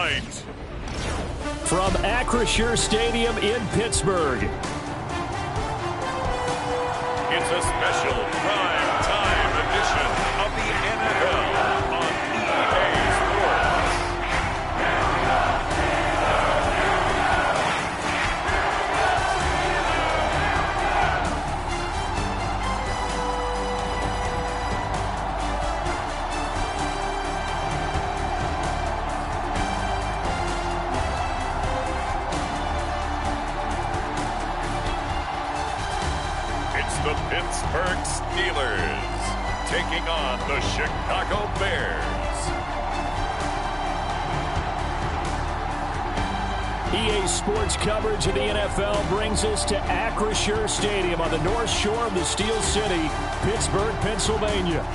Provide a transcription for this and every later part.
fight. From Acrisure Stadium in Pittsburgh, It's a special prime time edition of the NFL on EA Sports. It's the Pittsburgh Steelers taking on the Chicago Bears. EA Sports coverage of the NFL brings us to Acrisure Stadium on the north shore of the Steel City, Pittsburgh, Pennsylvania.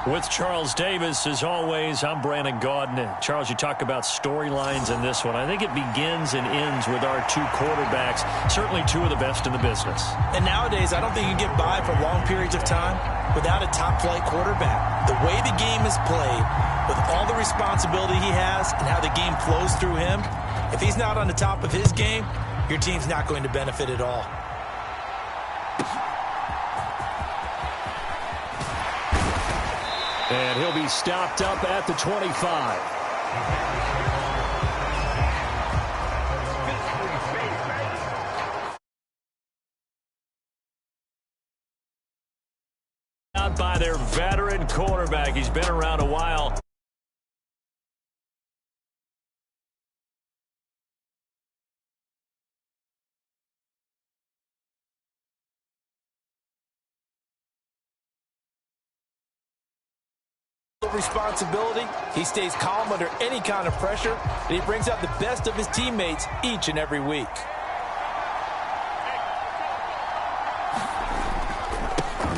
With Charles Davis, as always, I'm Brandon Gaudin. Charles, you talk about storylines in this one. I think it begins and ends with our two quarterbacks, certainly two of the best in the business. And nowadays, I don't think you can get by for long periods of time without a top-flight quarterback. The way the game is played, with all the responsibility he has and how the game flows through him, if he's not on the top of his game, your team's not going to benefit at all. And he'll be stopped up at the 25. Out by their veteran quarterback. He's been around a while. Responsibility. He stays calm under any kind of pressure, and he brings out the best of his teammates each and every week.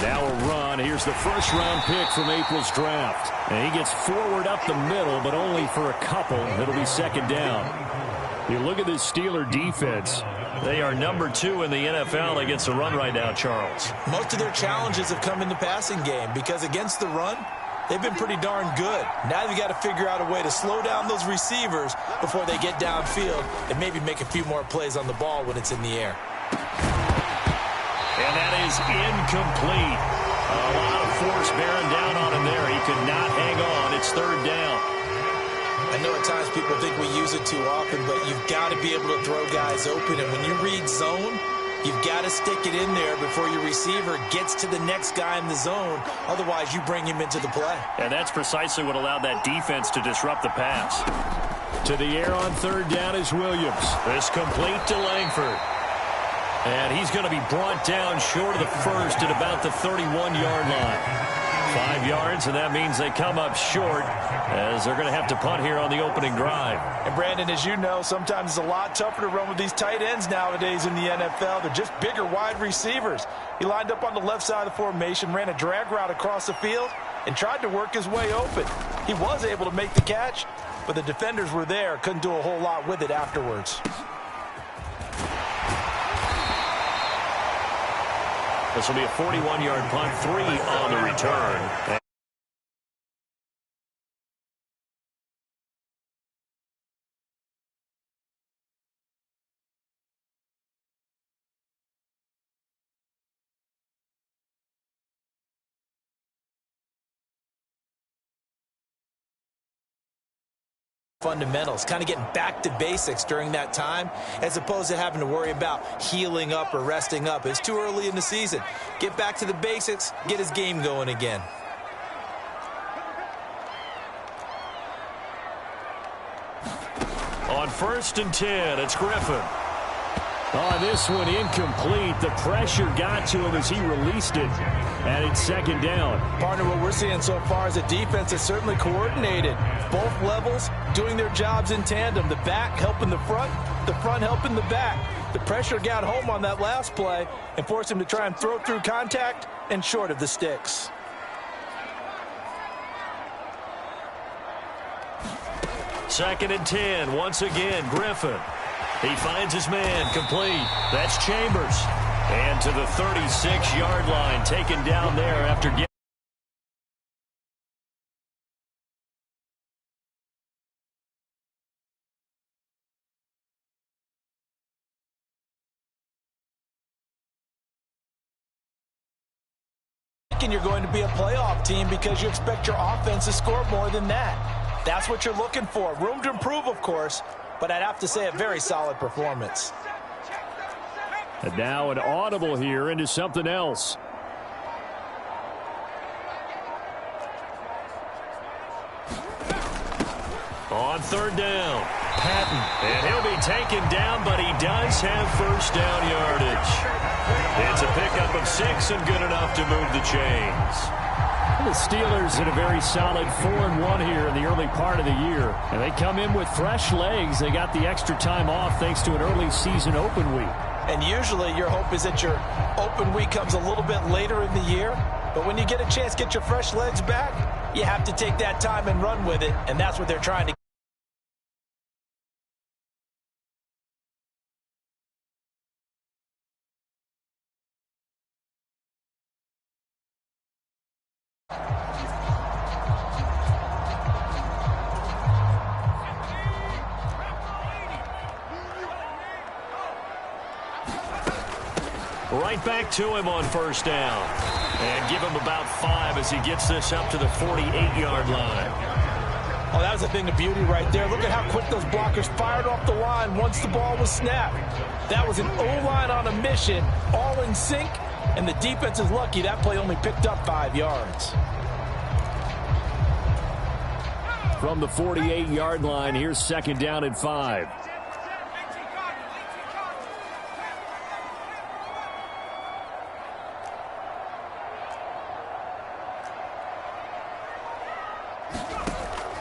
Now a run. Here's the first-round pick from April's draft. And he gets forward up the middle, but only for a couple. It'll be second down. You look at this Steeler defense. They are number 2 in the NFL against the run right now, Charles. Most of their challenges have come in the passing game because against the run, they've been pretty darn good. Now they've got to figure out a way to slow down those receivers before they get downfield and maybe make a few more plays on the ball when it's in the air. And that is incomplete. A lot of force bearing down on him there. He could not hang on. It's third down. I know at times people think we use it too often, but you've got to be able to throw guys open. And when you read zone, you've got to stick it in there before your receiver gets to the next guy in the zone. Otherwise, you bring him into the play. And that's precisely what allowed that defense to disrupt the pass. To the air on third down is Williams. This complete to Langford. And he's going to be brought down short of the first at about the 31-yard line. 5 yards, and that means they come up short as they're going to have to punt here on the opening drive. And, Brandon, as you know, sometimes it's a lot tougher to run with these tight ends nowadays in the NFL. They're just bigger wide receivers. He lined up on the left side of the formation, ran a drag route across the field, and tried to work his way open. He was able to make the catch, but the defenders were there, couldn't do a whole lot with it afterwards. This will be a 41-yard punt, 3 on the return. Fundamentals, kind of getting back to basics during that time as opposed to having to worry about healing up or resting up. It's too early in the season. Get back to the basics, get his game going again. On 1st and 10, it's Griffin. On this one, incomplete. The pressure got to him as he released it. And it's second down. Partner, what we're seeing so far is a defense that's certainly coordinated. Both levels doing their jobs in tandem. The back helping the front helping the back. The pressure got home on that last play and forced him to try and throw through contact and short of the sticks. Second and 10. Once again, Griffin. He finds his man, complete. That's Chambers. And to the 36-yard line, taken down there after getting. You're going to be a playoff team because you expect your offense to score more than that. That's what you're looking for. Room to improve, of course, but I'd have to say a very solid performance. And now an audible here into something else. On third down, Patton. And he'll be taken down, but he does have first down yardage. It's a pickup of 6 and good enough to move the chains. The Steelers in a very solid 4-1 here in the early part of the year. And they come in with fresh legs. They got the extra time off thanks to an early season open week. And usually your hope is that your open week comes a little bit later in the year. But when you get a chance to get your fresh legs back, you have to take that time and run with it. And that's what they're trying to. Right back to him on first down. And give him about 5 as he gets this up to the 48-yard line. Oh, that was a thing of beauty right there. Look at how quick those blockers fired off the line once the ball was snapped. That was an O-line on a mission, all in sync, and the defense is lucky that play only picked up 5 yards. From the 48-yard line, here's second down and 5.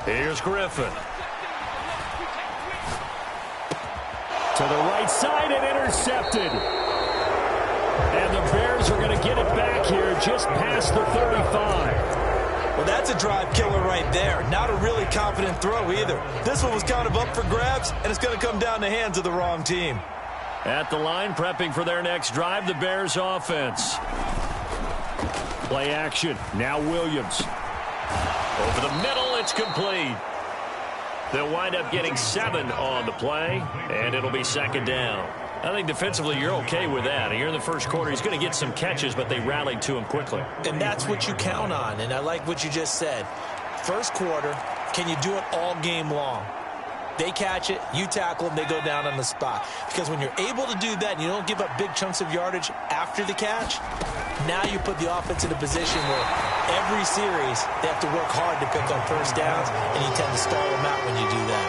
Here's Griffin. To the right side and intercepted. And the Bears are going to get it back here just past the 35. Well, that's a drive killer right there. Not a really confident throw either. This one was kind of up for grabs, and it's going to come down the hands of the wrong team. At the line, prepping for their next drive, the Bears offense. Play action. Now Williams. Over the middle, it's complete. They'll wind up getting 7 on the play, and it'll be second down. I think defensively you're okay with that. Here in the first quarter, he's going to get some catches, but they rallied to him quickly. And that's what you count on, and I like what you just said. First quarter, can you do it all game long? They catch it, you tackle them, they go down on the spot. Because when you're able to do that and you don't give up big chunks of yardage after the catch, now you put the offense in a position where every series they have to work hard to pick up first downs, and you tend to stall them out when you do that.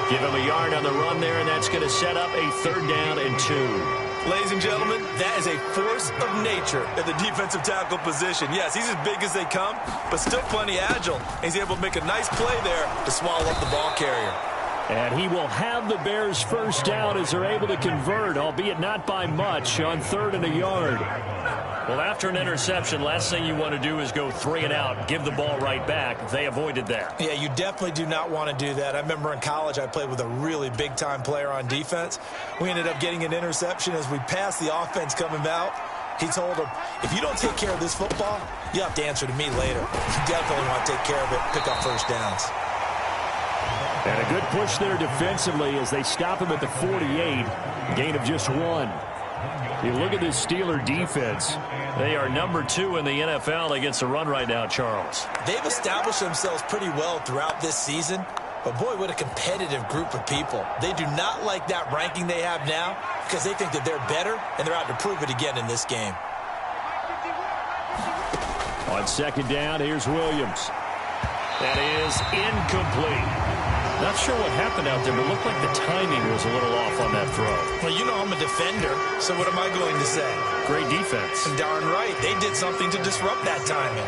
Give him a yard on the run there, and that's going to set up a third down and 2. Ladies and gentlemen, that is a force of nature at the defensive tackle position. Yes, he's as big as they come, but still plenty agile. He's able to make a nice play there to swallow up the ball carrier. And he will have the Bears first down as they're able to convert, albeit not by much, on 3rd and a yard. Well, after an interception, last thing you want to do is go 3 and out, give the ball right back. They avoided that. Yeah, you definitely do not want to do that. I remember in college I played with a really big-time player on defense. We ended up getting an interception as we passed the offense coming out. He told him, if you don't take care of this football, you have to answer to me later. You definitely want to take care of it, pick up first downs. And a good push there defensively as they stop him at the 48. Gain of just 1. You look at this Steeler defense. They are number 2 in the NFL against the run right now, Charles. They've established themselves pretty well throughout this season. But, boy, what a competitive group of people. They do not like that ranking they have now because they think that they're better, and they're out to prove it again in this game. On second down, here's Williams. That is incomplete. Not sure what happened out there, but it looked like the timing was a little off on that throw. Well, you know I'm a defender, so what am I going to say? Great defense. Darn right. They did something to disrupt that timing.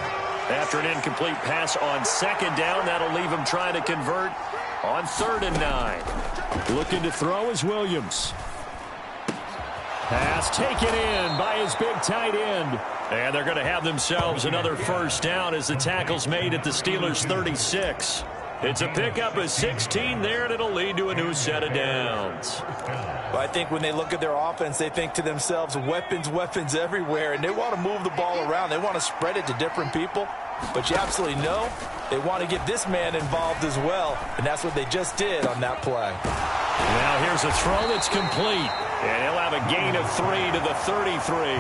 After an incomplete pass on second down, that'll leave him trying to convert on 3rd and 9. Looking to throw is Williams. Pass taken in by his big tight end. And they're going to have themselves another first down as the tackle's made at the Steelers' 36. It's a pickup of 16 there, and it'll lead to a new set of downs. Well, I think when they look at their offense, they think to themselves, weapons, weapons everywhere, and they want to move the ball around. They want to spread it to different people. But you absolutely know they want to get this man involved as well, and that's what they just did on that play. Now here's a throw that's complete, and he'll have a gain of 3 to the 33.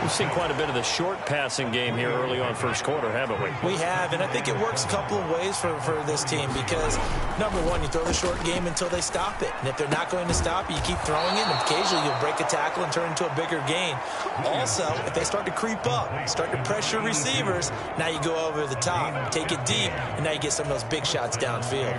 We've seen quite a bit of the short passing game here early on first quarter, haven't we? We have, and I think it works a couple of ways for this team because, number one, you throw the short game until they stop it. And if they're not going to stop it, you keep throwing it, and occasionally you'll break a tackle and turn into a bigger gain. Also, if they start to creep up, start to pressure receivers, now you go over the top, take it deep, and now you get some of those big shots downfield.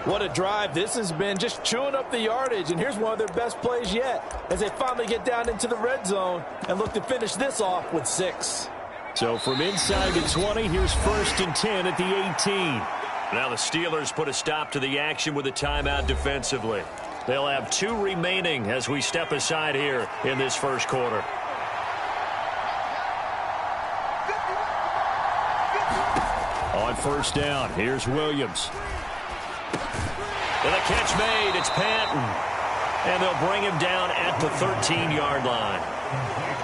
What a drive this has been, just chewing up the yardage, and here's one of their best plays yet as they finally get down into the red zone and look to finish this off with 6. So from inside the 20, here's 1st and 10 at the 18. Now the Steelers put a stop to the action with a timeout defensively. They'll have 2 remaining as we step aside here in this first quarter. On first down, here's Williams. With a catch made, it's Patton. And they'll bring him down at the 13-yard line.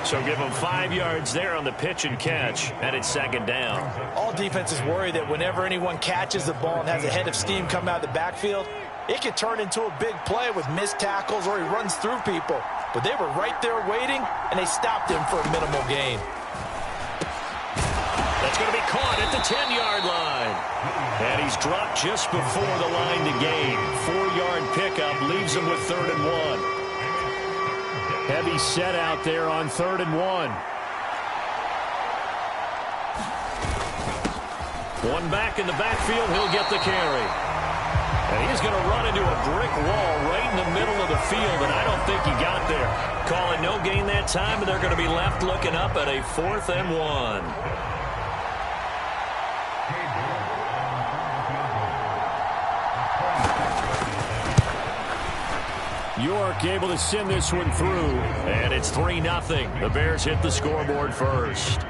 So give him 5 yards there on the pitch and catch, and it's 2nd down. All defenses worry that whenever anyone catches the ball and has a head of steam come out of the backfield, it could turn into a big play with missed tackles or he runs through people. But they were right there waiting, and they stopped him for a minimal gain. That's going to be caught at the 10-yard line. And he's dropped just before the line to gain. 4-yard pickup leaves him with 3rd and 1. Heavy set out there on 3rd and 1. One back in the backfield, he'll get the carry. And he's going to run into a brick wall right in the middle of the field, and I don't think he got there. Calling no gain that time, and they're going to be left looking up at a 4th and 1. York able to send this one through, and it's 3-0. The Bears hit the scoreboard first.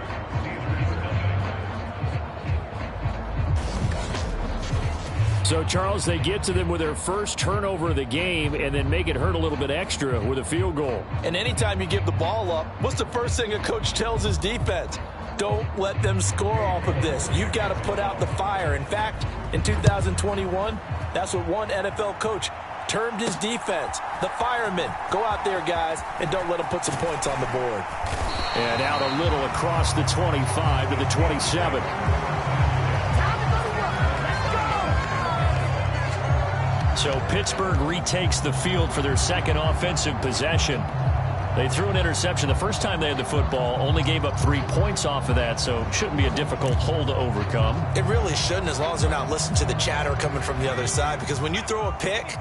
So, Charles, they get to them with their first turnover of the game and then make it hurt a little bit extra with a field goal. And anytime you give the ball up, what's the first thing a coach tells his defense? Don't let them score off of this. You've got to put out the fire. In fact, in 2021, that's what one NFL coach termed his defense, the firemen. Go out there, guys, and don't let them put some points on the board. And out a little across the 25 to the 27. So Pittsburgh retakes the field for their 2nd offensive possession. They threw an interception the first time they had the football, only gave up 3 points off of that, so it shouldn't be a difficult hole to overcome. It really shouldn't, as long as they're not listening to the chatter coming from the other side, because when you throw a pick,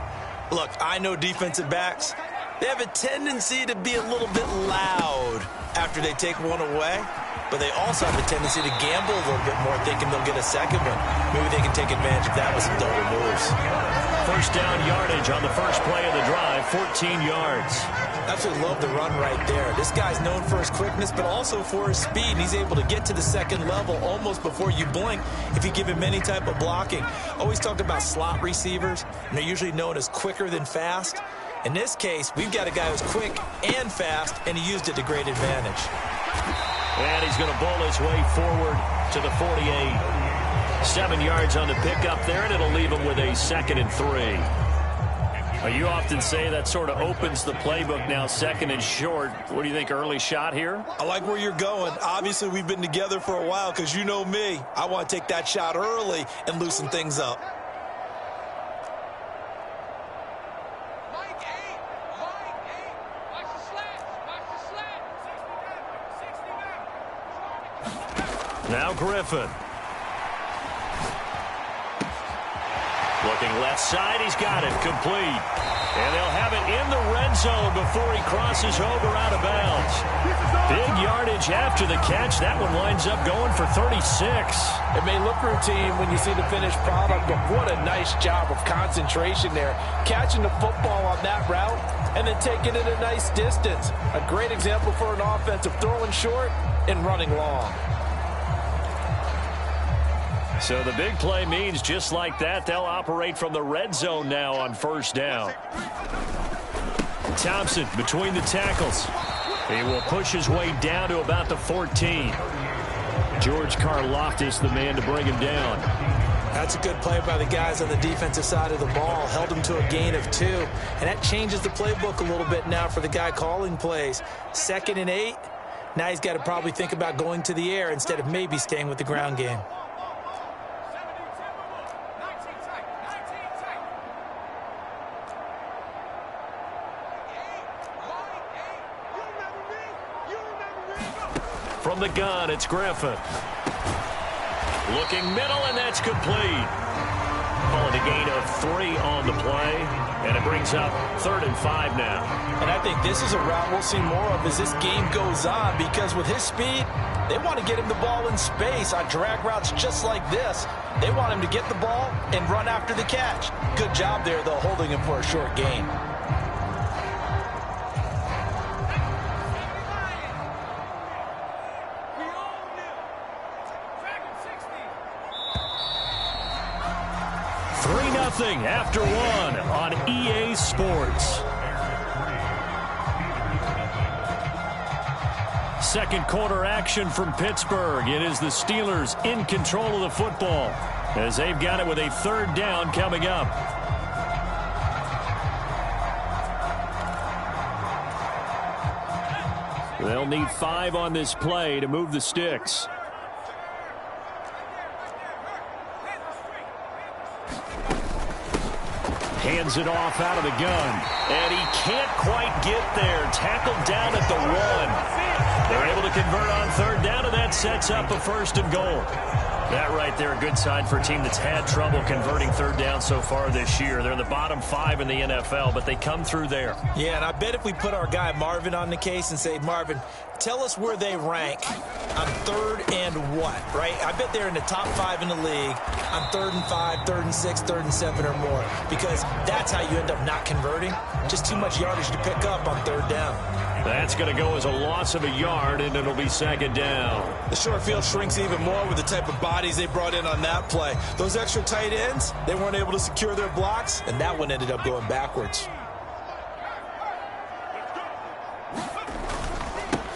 look, I know defensive backs, they have a tendency to be a little bit loud after they take one away, but they also have a tendency to gamble a little bit more, thinking they'll get a second one. Maybe they can take advantage of that with some double moves. First down yardage on the first play of the drive, 14 yards. Absolutely love the run right there. This guy's known for his quickness, but also for his speed. And he's able to get to the 2nd level almost before you blink if you give him any type of blocking. Always talk about slot receivers, and they're usually known as quicker than fast. In this case, we've got a guy who's quick and fast, and he used it to great advantage. And he's going to bowl his way forward to the 48. 7 yards on the pickup there, and it'll leave him with a 2nd and 3. You often say that sort of opens the playbook now, 2nd and short. What do you think, early shot here? I like where you're going. Obviously, we've been together for a while because you know me. I want to take that shot early and loosen things up. Now Griffin. Looking left side, he's got it, complete. And they'll have it in the red zone before he crosses over out of bounds. Big yardage after the catch. That one winds up going for 36. It may look routine when you see the finished product, but what a nice job of concentration there. Catching the football on that route and then taking it a nice distance. A great example for an offensive throwing short and running long. So the big play means just like that, they'll operate from the red zone now on first down. Thompson between the tackles. He will push his way down to about the 14. George Karlaftis, the man to bring him down. That's a good play by the guys on the defensive side of the ball. Held him to a gain of 2. And that changes the playbook a little bit now for the guy calling plays. 2nd and 8. Now he's got to probably think about going to the air instead of maybe staying with the ground game. From the gun, it's Griffin. Looking middle, and that's complete. Call it a gain of 3 on the play, and it brings up 3rd and 5 now. And I think this is a route we'll see more of as this game goes on, because with his speed, they want to get him the ball in space on drag routes just like this. They want him to get the ball and run after the catch. Good job there, though, holding him for a short gain. After 1 on EA Sports. Second quarter action from Pittsburgh. It is the Steelers in control of the football as they've got it with a 3rd down coming up. They'll need 5 on this play to move the sticks. Hands it off out of the gun. And he can't quite get there. Tackled down at the 1. They're able to convert on 3rd down, and that sets up a 1st and goal. That right there, a good sign for a team that's had trouble converting 3rd down so far this year. They're in the bottom 5 in the NFL, but they come through there. Yeah, and I bet if we put our guy Marvin on the case and say, Marvin, tell us where they rank on 3rd and what, right? I bet they're in the top 5 in the league on 3rd and 5, 3rd and 6, 3rd and 7 or more, because that's how you end up not converting. Just too much yardage to pick up on 3rd down. That's going to go as a loss of a yard, and it'll be 2nd down. The short field shrinks even more with the type of bodies they brought in on that play. Those extra tight ends, they weren't able to secure their blocks, and that one ended up going backwards.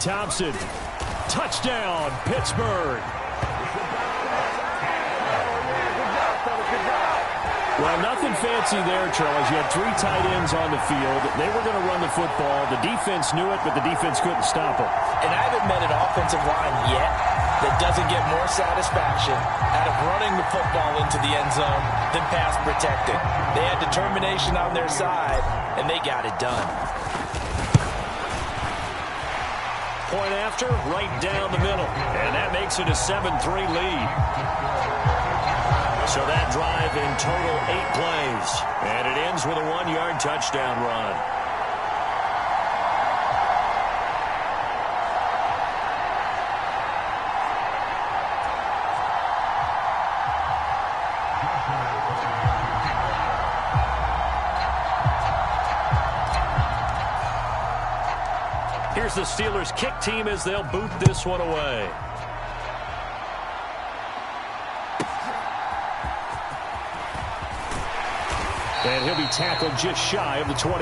Thompson, touchdown, Pittsburgh. Well, nothing fancy there, Charles. You had 3 tight ends on the field. They were going to run the football. The defense knew it, but the defense couldn't stop them. And I haven't met an offensive line yet that doesn't get more satisfaction out of running the football into the end zone than pass protecting. They had determination on their side, and they got it done. Point after, right down the middle. And that makes it a 7-3 lead. So that drive in total 8 plays. And it ends with a 1-yard touchdown run. Here's the Steelers kick team as they'll boot this one away. And he'll be tackled just shy of the 25.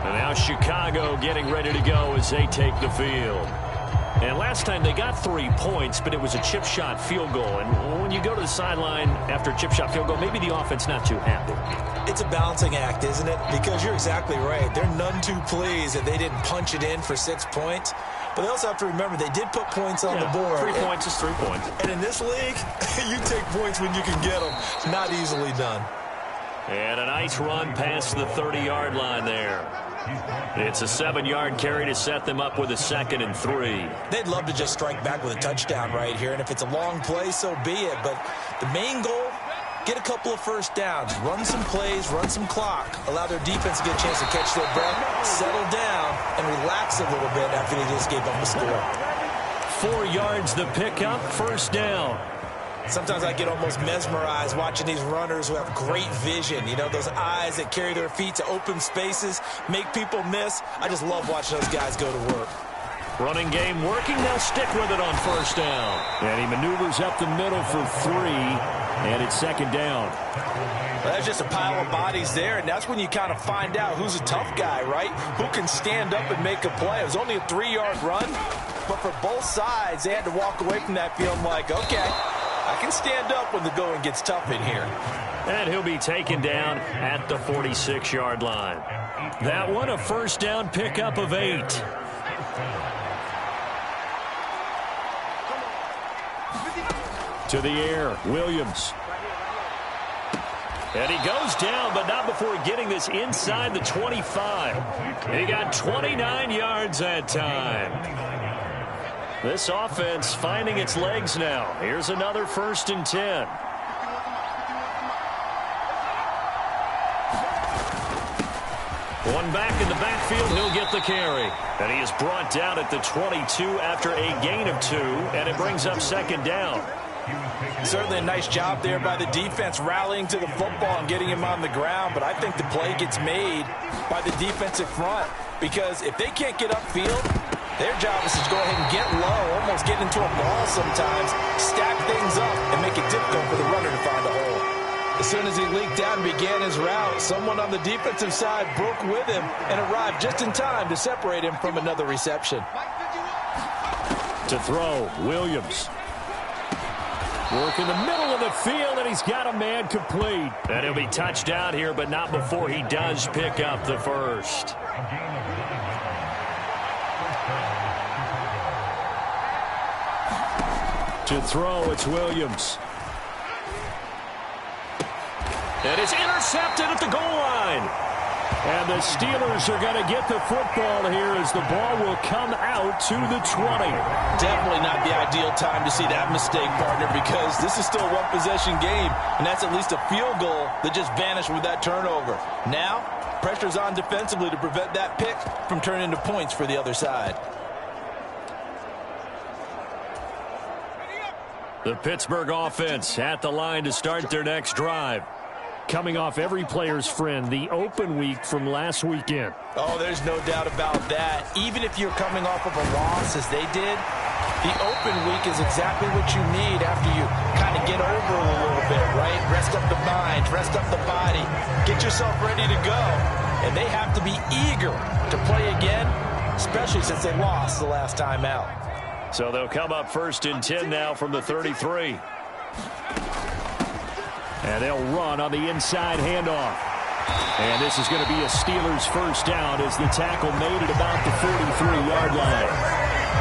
And now Chicago getting ready to go as they take the field. And last time they got 3 points, but it was a chip shot field goal. And when you go to the sideline after a chip shot field goal, maybe the offense not too happy. It's a balancing act, isn't it? Because you're exactly right. They're none too pleased that they didn't punch it in for 6 points. But they also have to remember they did put points on the board. 3 points is 3 points. And in this league, you take points when you can get them. Not easily done. And a nice run past the 30-yard line there. It's a 7-yard carry to set them up with a 2nd and 3. They'd love to just strike back with a touchdown right here. And if it's a long play, so be it. But the main goal, get a couple of first downs, run some plays, run some clock, allow their defense to get a chance to catch their breath, settle down, and relax a little bit after they just gave up a score. 4 yards the pickup, 1st down. Sometimes I get almost mesmerized watching these runners who have great vision. You know, those eyes that carry their feet to open spaces, make people miss. I just love watching those guys go to work. Running game working. They'll stick with it on first down. And he maneuvers up the middle for 3, and it's second down. Well, there's just a pile of bodies there, and that's when you kind of find out who's a tough guy, right? Who can stand up and make a play. It was only a 3-yard run, but for both sides, they had to walk away from that feeling like, okay, I can stand up when the going gets tough in here. And he'll be taken down at the 46-yard line. That one, a first down pickup of 8. To the air, Williams. And he goes down, but not before getting this inside the 25. He got 29 yards that time. This offense finding its legs now. Here's another 1st and 10. One back in the backfield, he'll get the carry. And he is brought down at the 22 after a gain of 2, and it brings up second down. Certainly a nice job there by the defense rallying to the football and getting him on the ground, but I think the play gets made by the defensive front because if they can't get upfield, their job is to go ahead and get low, almost get into a ball sometimes, stack things up, and make it difficult for the runner to find a hole. As soon as he leaked out and began his route, someone on the defensive side broke with him and arrived just in time to separate him from another reception. To throw, Williams. Work in the middle of the field, and he's got a man complete. And he'll be touched down here, but not before he does pick up the first. To throw, it's Williams. And it's intercepted at the goal line. And the Steelers are going to get the football here as the ball will come out to the 20. Definitely not the ideal time to see that mistake, partner, because this is still a one-possession game, and that's at least a field goal that just vanished with that turnover. Now, pressure's on defensively to prevent that pick from turning into points for the other side. The Pittsburgh offense at the line to start their next drive. Coming off every player's friend, the open week from last weekend. Oh, there's no doubt about that. Even if you're coming off of a loss as they did, the open week is exactly what you need after you kind of get over a little bit, right? Rest up the mind, rest up the body, get yourself ready to go. And they have to be eager to play again, especially since they lost the last time out. So they'll come up 1st and 10 now from the 33. And they'll run on the inside handoff. And this is going to be a Steelers first down as the tackle made at about the 43-yard line.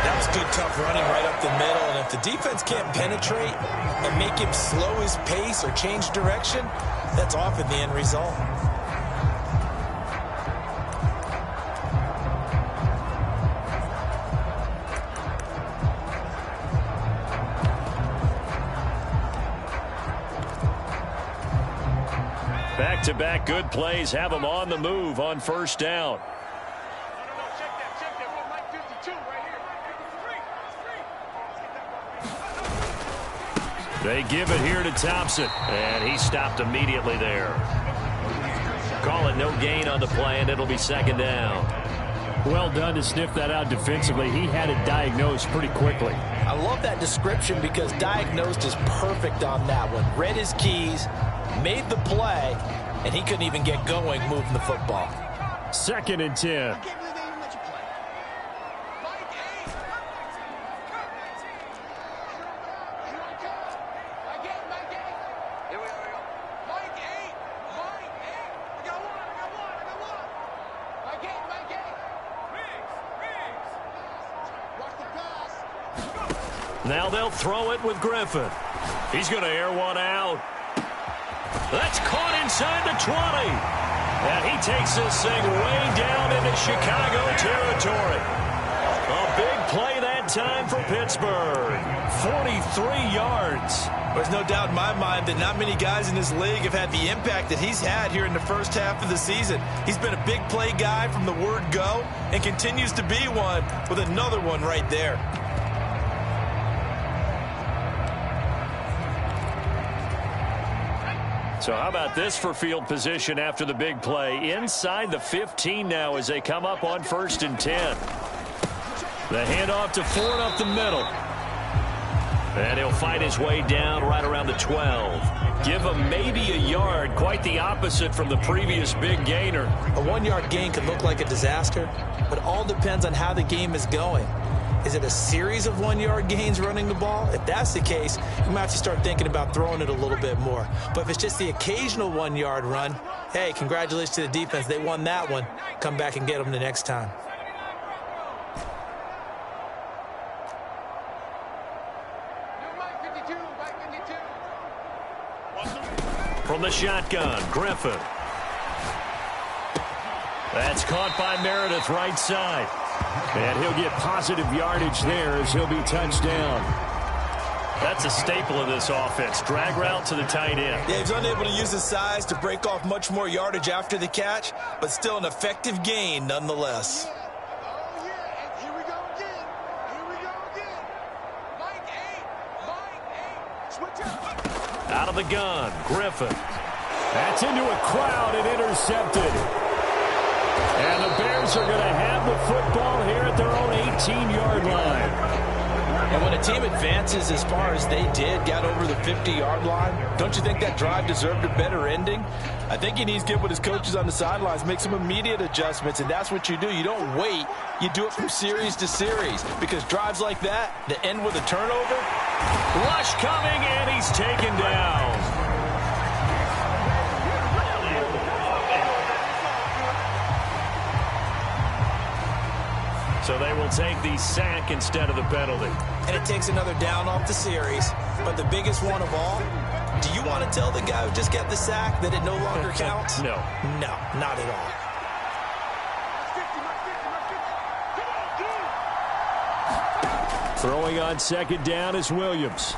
That was good, tough running right up the middle. And if the defense can't penetrate and make him slow his pace or change direction, that's often the end result. Back-to-back good plays have them on the move on first down. They give it here to Thompson, and he stopped immediately there. Call it no gain on the play, and it'll be second down. Well done to sniff that out defensively. He had it diagnosed pretty quickly. I love that description because diagnosed is perfect on that one. Read his keys, made the play, and he couldn't even get going moving the football. 2nd and 10. Now they'll throw it with Griffin. He's going to air one out. That's caught inside the 20. And he takes this thing way down into Chicago territory. A big play that time for Pittsburgh. 43 yards. There's no doubt in my mind that not many guys in this league have had the impact that he's had here in the first half of the season. He's been a big play guy from the word go and continues to be one with another one right there. So how about this for field position after the big play? Inside the 15 now as they come up on 1st and 10. The handoff to Ford up the middle. And he'll fight his way down right around the 12. Give him maybe a yard, quite the opposite from the previous big gainer. A 1-yard gain can look like a disaster, but it all depends on how the game is going. Is it a series of 1-yard gains running the ball? If that's the case, you might have to start thinking about throwing it a little bit more. But if it's just the occasional 1-yard run, hey, congratulations to the defense. They won that one. Come back and get them the next time. From the shotgun, Griffin. That's caught by Meredith right side. And he'll get positive yardage there as he'll be touched down. That's a staple of this offense. Drag route to the tight end. Yeah, he's unable to use his size to break off much more yardage after the catch, but still an effective gain nonetheless. Out of the gun, Griffin. That's into a crowd and intercepted. And the Bears are going to have the football here at their own 18-yard line. And when a team advances as far as they did, got over the 50-yard line, don't you think that drive deserved a better ending? I think he needs to get with his coaches on the sidelines, make some immediate adjustments, and that's what you do. You don't wait. You do it from series to series, because drives like that that end with a turnover. Rush coming, and he's taken down. So they will take the sack instead of the penalty. And it takes another down off the series. But the biggest one of all, do you want to tell the guy who just got the sack that it no longer counts? No. No, not at all. Throwing on 2nd down is Williams.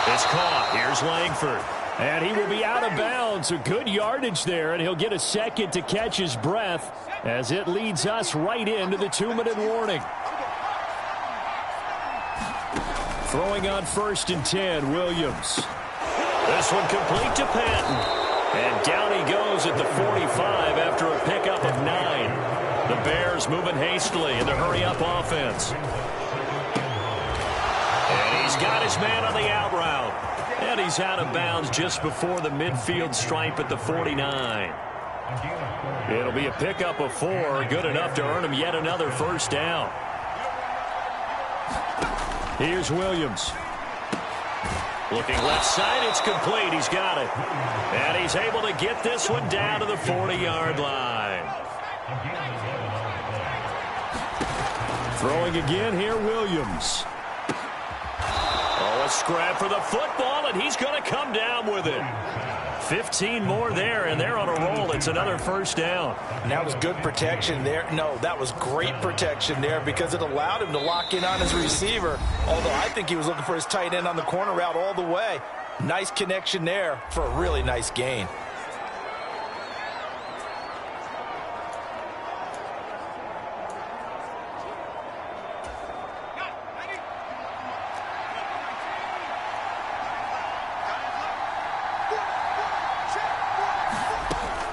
It's caught. Here's Langford. And he will be out of bounds. A good yardage there, and he'll get a second to catch his breath as it leads us right into the 2-minute warning. Throwing on 1st and 10, Williams. This one complete to Patton. And down he goes at the 45 after a pickup of 9. The Bears moving hastily in the hurry-up offense. And he's got his man on the out route. And he's out of bounds just before the midfield stripe at the 49. It'll be a pickup of 4, good enough to earn him yet another 1st down. Here's Williams. Looking left side, it's complete. He's got it. And he's able to get this one down to the 40-yard line. Throwing again here, Williams. Oh, a scrap for the football, and he's going to come down with it. 15 more there, and they're on a roll. It's another 1st down. And that was good protection there. No, that was great protection there because it allowed him to lock in on his receiver, although I think he was looking for his tight end on the corner route all the way. Nice connection there for a really nice gain.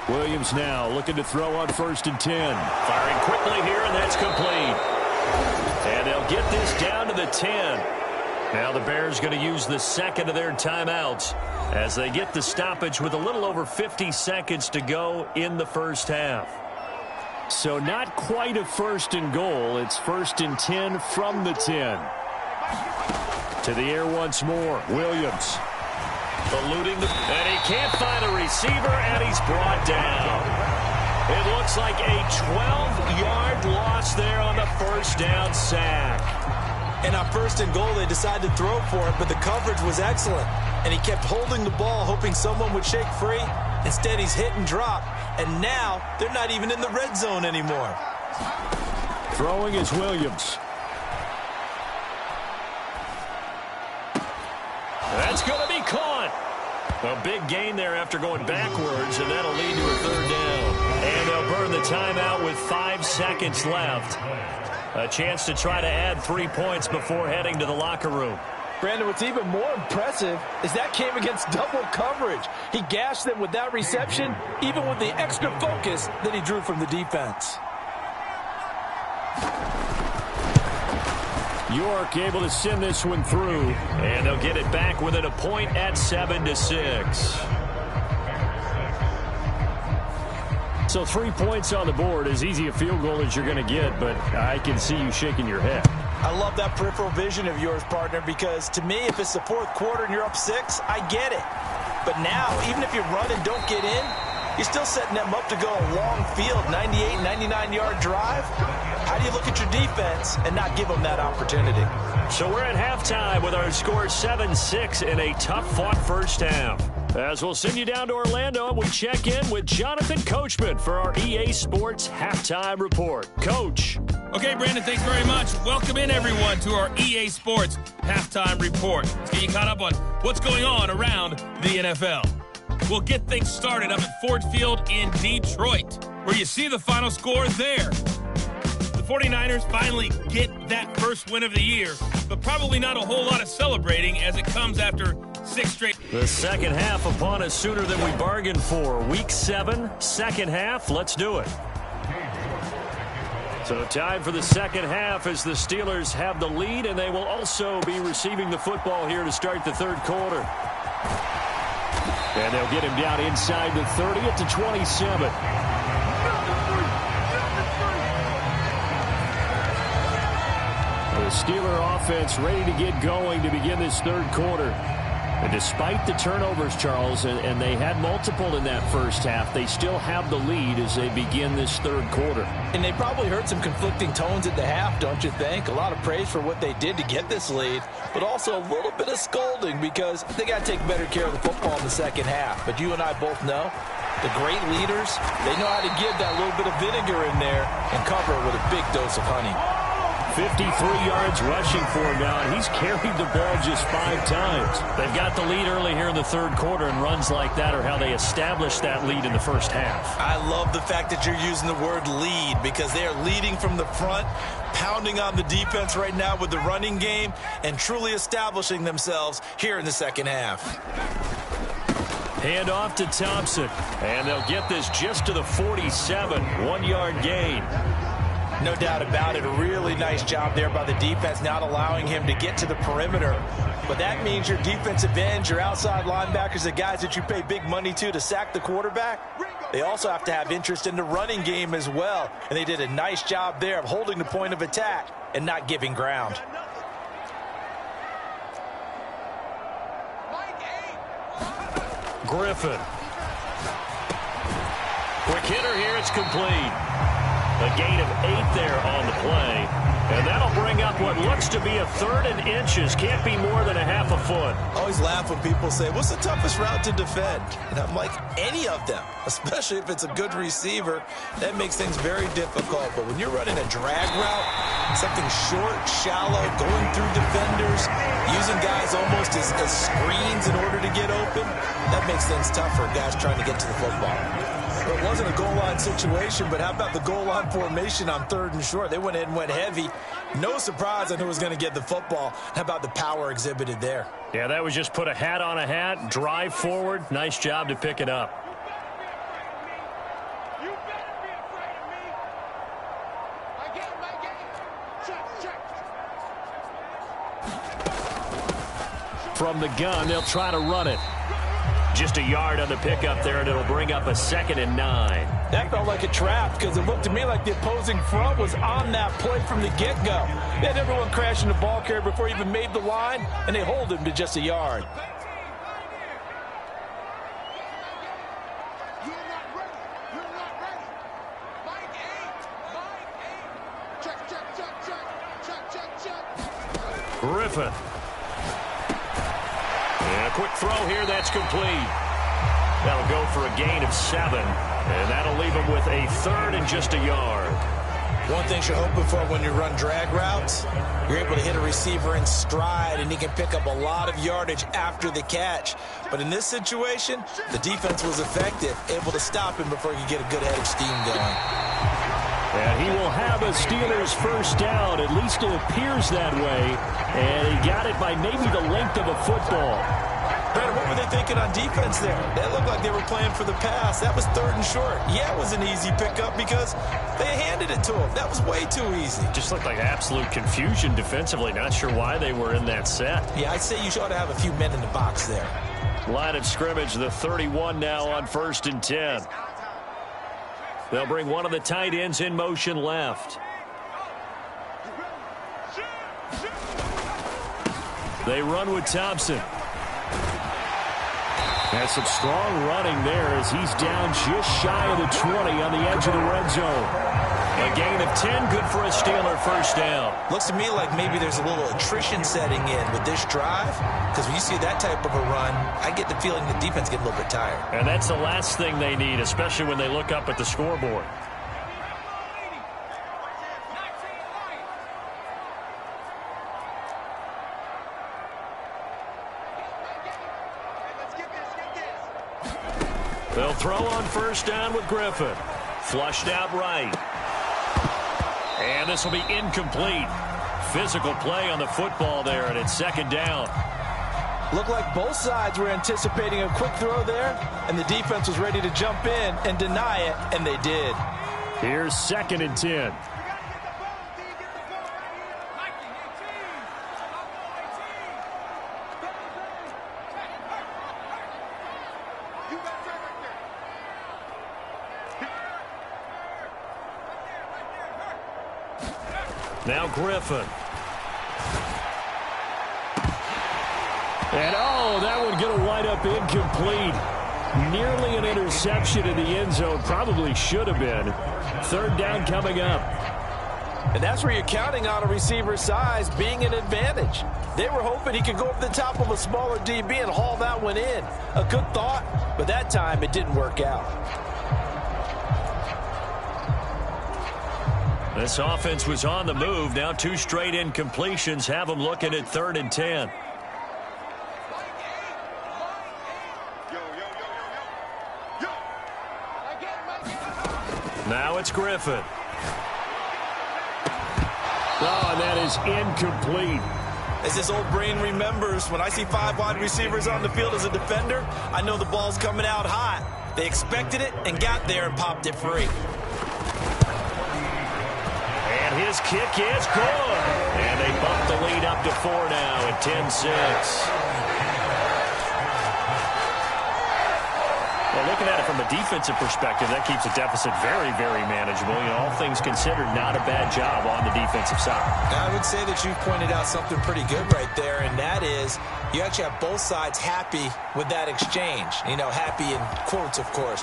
Williams now looking to throw on 1st and 10. Firing quickly here, and that's complete. And they'll get this down to the 10. Now the Bears going to use the second of their timeouts as they get the stoppage with a little over 50 seconds to go in the 1st half. So not quite a 1st and goal. It's 1st and 10 from the 10. To the air once more. Williams. Eluding and he can't find a receiver, and he's brought down. It looks like a 12-yard loss there on the 1st down sack. And on 1st and goal, they decided to throw for it, but the coverage was excellent. And he kept holding the ball, hoping someone would shake free. Instead, he's hit and drop. And now, they're not even in the red zone anymore. Throwing is Williams. That's going to be caught. A big gain there after going backwards, and that'll lead to a 3rd down. And they'll burn the timeout with 5 seconds left. A chance to try to add 3 points before heading to the locker room. Brandon, what's even more impressive is that came against double coverage. He gashed them with that reception, even with the extra focus that he drew from the defense. York able to send this one through, and they'll get it back within a point at 7-6. So 3 points on the board, as easy a field goal as you're going to get, but I can see you shaking your head. I love that peripheral vision of yours, partner, because to me, if it's the fourth quarter and you're up 6, I get it. But now, even if you run and don't get in, you're still setting them up to go a long field, 98, 99-yard drive. How do you look at your defense and not give them that opportunity? So we're at halftime with our score 7-6 in a tough-fought first half. As we'll send you down to Orlando, we check in with Jonathan Coachman for our EA Sports Halftime Report. Coach. Okay, Brandon, thanks very much. Welcome in, everyone, to our EA Sports Halftime Report. Let's get you caught up on what's going on around the NFL. We'll get things started up at Ford Field in Detroit, where you see the final score there. The 49ers finally get that first win of the year, but probably not a whole lot of celebrating as it comes after 6 straight. The second half upon us sooner than we bargained for. Week 7, second half. Let's do it. So time for the second half as the Steelers have the lead, and they will also be receiving the football here to start the third quarter. And they'll get him down inside the 30 at the 27. The Steeler offense ready to get going to begin this third quarter. And despite the turnovers, Charles, and they had multiple in that first half, they still have the lead as they begin this third quarter. And they probably heard some conflicting tones at the half, don't you think? A lot of praise for what they did to get this lead, but also a little bit of scolding because they got to take better care of the football in the second half. But you and I both know the great leaders, they know how to give that little bit of vinegar in there and cover it with a big dose of honey. 53 yards rushing for him now, and he's carried the ball just 5 times. They've got the lead early here in the third quarter, and runs like that are how they established that lead in the first half. I love the fact that you're using the word lead because they are leading from the front, pounding on the defense right now with the running game, and truly establishing themselves here in the second half. Hand off to Thompson, and they'll get this just to the 47, 1-yard gain. No doubt about it. A really nice job there by the defense, not allowing him to get to the perimeter. But that means your defensive ends, your outside linebackers, the guys that you pay big money to sack the quarterback, they also have to have interest in the running game as well. And they did a nice job there of holding the point of attack and not giving ground. Griffin. Quick hitter here. It's complete. A gain of 8 there on the play. And that'll bring up what looks to be a 3rd and inches. Can't be more than a half a foot. I always laugh when people say, what's the toughest route to defend? And I'm like, any of them, especially if it's a good receiver. That makes things very difficult. But when you're running a drag route, something short, shallow, going through defenders, using guys almost as screens in order to get open, that makes things tough for guys trying to get to the football. It wasn't a goal line situation, but how about the goal line formation on 3rd and short? They went in and went heavy. No surprise on who was going to get the football. How about the power exhibited there? Yeah, that was just put a hat on a hat, drive forward. Nice job to pick it up. You better be afraid of me. My game. Check. From the gun, they'll try to run it. Just a yard on the pickup there, and it'll bring up a 2nd and 9. That felt like a trap because it looked to me like the opposing front was on that play from the get-go. They had everyone crashing the ball carrier before he even made the line, and they hold him to just a yard. Griffin. And a quick throw here, that's complete. That'll go for a gain of 7, and that'll leave him with a 3rd and just a yard. One thing you're hoping for when you run drag routes, you're able to hit a receiver in stride, and he can pick up a lot of yardage after the catch. But in this situation, the defense was effective, able to stop him before he could get a good head of steam going. And he will have a Steelers first down. At least it appears that way. And he got it by maybe the length of a football. Brandon, what were they thinking on defense there? That looked like they were playing for the pass. That was 3rd and short. Yeah, it was an easy pickup because they handed it to him. That was way too easy. Just looked like absolute confusion defensively. Not sure why they were in that set. Yeah, I'd say you ought to have a few men in the box there. Line of scrimmage, the 31 now on 1st and 10. They'll bring one of the tight ends in motion left. They run with Thompson. Has some strong running there as he's down just shy of the 20 on the edge of the red zone. A gain of 10, good for a Steeler first down. Looks to me like maybe there's a little attrition setting in with this drive, because when you see that type of a run, I get the feeling the defense gets a little bit tired. And that's the last thing they need, especially when they look up at the scoreboard. They'll throw on first down with Griffin. Flushed out right. And this will be incomplete. Physical play on the football there, and it's 2nd down. Looked like both sides were anticipating a quick throw there, and the defense was ready to jump in and deny it, and they did. Here's 2nd and 10. Now Griffin. And, that one going to wind up incomplete. Nearly an interception in the end zone. Probably should have been. 3rd down coming up. And that's where you're counting on a receiver's size being an advantage. They were hoping he could go up the top of a smaller DB and haul that one in. A good thought, but that time it didn't work out. This offense was on the move. Now 2 straight incompletions have them looking at 3rd and 10. Now it's Griffin. And that is incomplete. As this old brain remembers, when I see 5 wide receivers on the field as a defender, I know the ball's coming out hot. They expected it and got there and popped it free. His kick is good. And they bump the lead up to 4 now at 10-6. Well, looking at it from a defensive perspective, that keeps the deficit very, very manageable. All things considered, not a bad job on the defensive side. I would say that you've pointed out something pretty good right there, and that is you actually have both sides happy with that exchange. Happy in quotes, of course.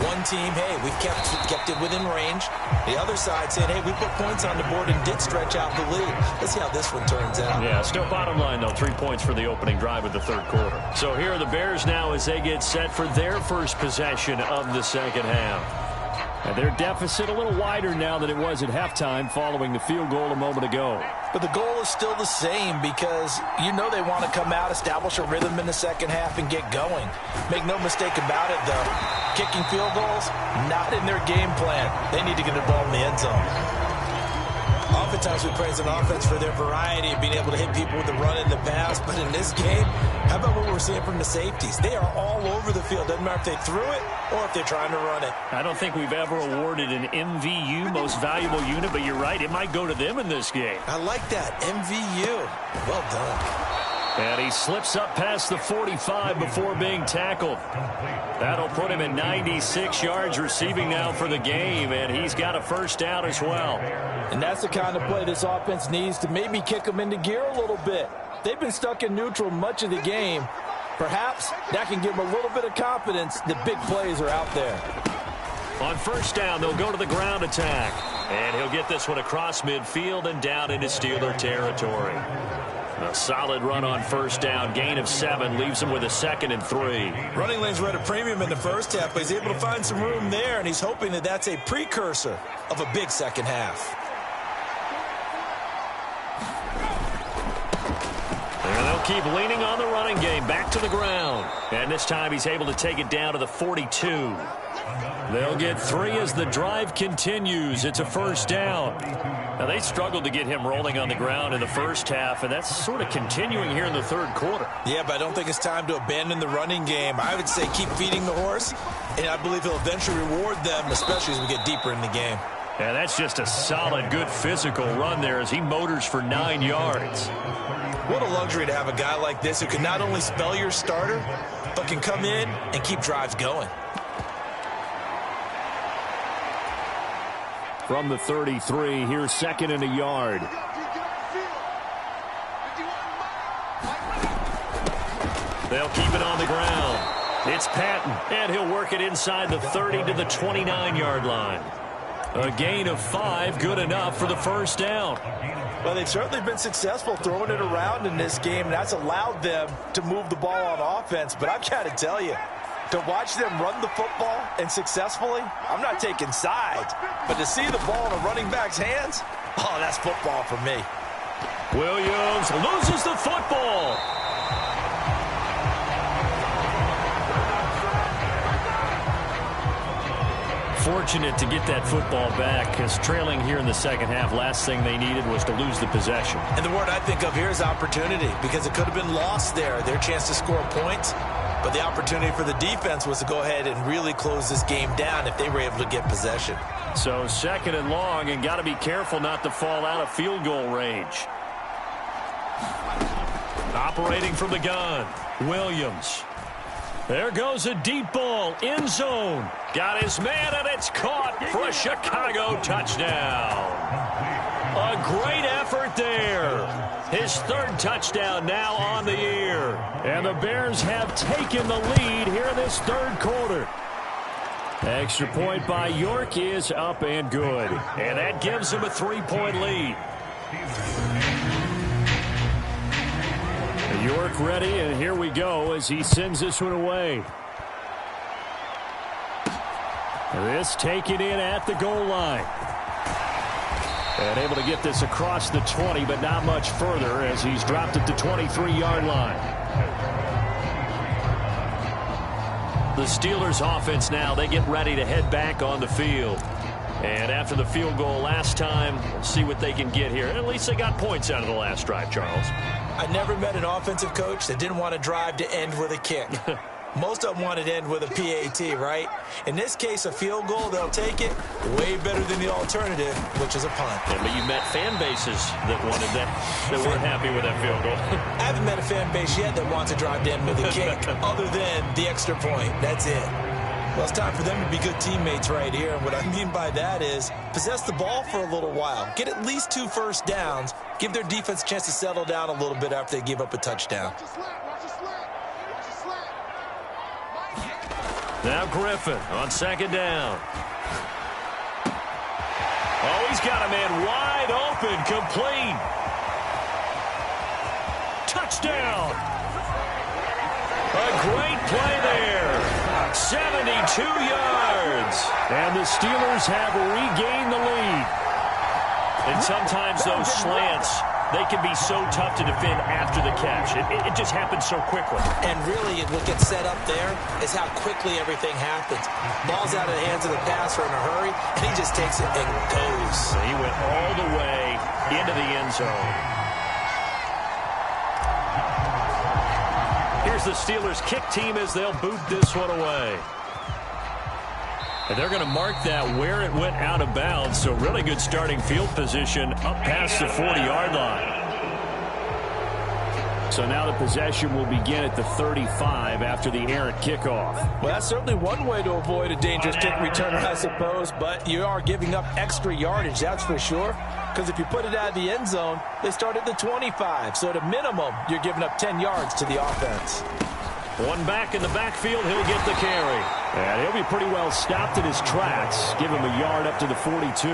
One team, hey, we've kept it within range. The other side saying, hey, we put points on the board and did stretch out the lead. Let's see how this one turns out. Yeah, still bottom line, though, 3 points for the opening drive of the 3rd quarter. So here are the Bears now as they get set for their first possession of the 2nd half. And their deficit a little wider now than it was at halftime following the field goal a moment ago. But the goal is still the same because they want to come out, establish a rhythm in the 2nd half, and get going. Make no mistake about it, though. Kicking field goals, not in their game plan. They need to get the ball in the end zone. Oftentimes we praise an offense for their variety of being able to hit people with the run and the pass. But in this game, how about what we're seeing from the safeties? They are all over the field. Doesn't matter if they threw it or if they're trying to run it. I don't think we've ever awarded an MVU, most valuable unit, but you're right. It might go to them in this game. I like that. MVU. Well done. And he slips up past the 45 before being tackled. That'll put him at 96 yards receiving now for the game, and he's got a first down as well. And that's the kind of play this offense needs to maybe kick them into gear a little bit. They've been stuck in neutral much of the game. Perhaps that can give them a little bit of confidence that big plays are out there. On first down, they'll go to the ground attack. And he'll get this one across midfield and down into Steeler territory. A solid run on first down. Gain of 7 leaves him with a 2nd and 3. Running lanes were at a premium in the first half, but he's able to find some room there, and he's hoping that that's a precursor of a big 2nd half. And they'll keep leaning on the running game. Back to the ground. And this time he's able to take it down to the 42. They'll get 3 as the drive continues. It's a first down. Now, they struggled to get him rolling on the ground in the first half, and that's sort of continuing here in the third quarter. Yeah, but I don't think it's time to abandon the running game. I would say keep feeding the horse, and I believe he'll eventually reward them, especially as we get deeper in the game. Yeah, that's just a solid, good physical run there as he motors for 9 yards. What a luxury to have a guy like this who can not only spell your starter, but can come in and keep drives going. From the 33, here's 2nd and a yard. They'll keep it on the ground. It's Patton, and he'll work it inside the 30 to the 29-yard line. A gain of 5, good enough for the first down. Well, they've certainly been successful throwing it around in this game, and that's allowed them to move the ball on offense. But I've got to tell you, to watch them run the football and successfully, I'm not taking sides, but to see the ball in a running back's hands, oh, that's football for me. Williams loses the football. Fortunate to get that football back, because trailing here in the second half, last thing they needed was to lose the possession. And the word I think of here is opportunity, because it could have been lost there, their chance to score points. But the opportunity for the defense was to go ahead and really close this game down if they were able to get possession. So 2nd and long, and got to be careful not to fall out of field goal range. Operating from the gun, Williams. There goes a deep ball, end zone. Got his man, and it's caught for a Chicago touchdown. A great effort there. His 3rd touchdown now on the year. And the Bears have taken the lead here in this 3rd quarter. Extra point by York is up and good. And that gives him a 3-point lead. York ready, and here we go as he sends this one away. This taken in at the goal line. And able to get this across the 20, but not much further as he's dropped it to 23-yard line. The Steelers offense now, they get ready to head back on the field. And after the field goal last time, we'll see what they can get here. And at least they got points out of the last drive, Charles. I never met an offensive coach that didn't want a drive to end with a kick. Most of them wanted to end with a PAT, right? In this case, a field goal, they'll take it. Way better than the alternative, which is a punt. Yeah, but you met fan bases that wanted that weren't happy with that field goal. I haven't met a fan base yet that wants a drive to end with a kick, other than the extra point. That's it. Well, it's time for them to be good teammates right here. And what I mean by that is possess the ball for a little while. Get at least 2 first downs. Give their defense a chance to settle down a little bit after they give up a touchdown. Now Griffin on 2nd down. Oh, he's got a man wide open, complete. Touchdown. A great play there. 72 yards. And the Steelers have regained the lead. And sometimes those slants, they can be so tough to defend after the catch. It just happens so quickly. And really, what gets set up there is how quickly everything happens. Ball's out of the hands of the passer in a hurry, and he just takes it and goes. So he went all the way into the end zone. Here's the Steelers kick team as they'll boot this one away. And they're going to mark that where it went out of bounds. So really good starting field position up past the 40-yard line. So now the possession will begin at the 35 after the errant kickoff. Well, that's certainly one way to avoid a dangerous kick returner, I suppose. But you are giving up extra yardage, that's for sure. Because if you put it out of the end zone, they start at the 25. So at a minimum, you're giving up 10 yards to the offense. One back in the backfield, he'll get the carry. And he'll be pretty well stopped in his tracks. Give him a yard up to the 42.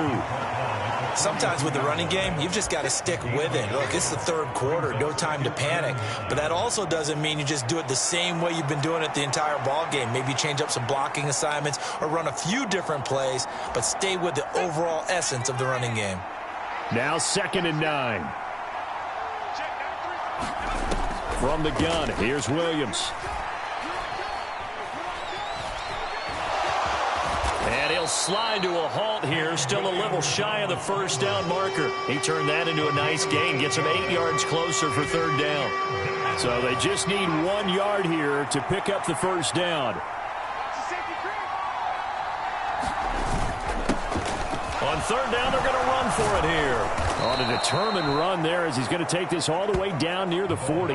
Sometimes with the running game, you've just got to stick with it. Look, it's the 3rd quarter, no time to panic. But that also doesn't mean you just do it the same way you've been doing it the entire ball game. Maybe change up some blocking assignments or run a few different plays, but stay with the overall essence of the running game. Now 2nd and 9. From the gun, here's Williams. And he'll slide to a halt here, still a little shy of the first down marker. He turned that into a nice gain, gets him 8 yards closer for third down. So they just need 1 yard here to pick up the first down. On third down, they're going to run for it here. On a determined run there as he's going to take this all the way down near the 40.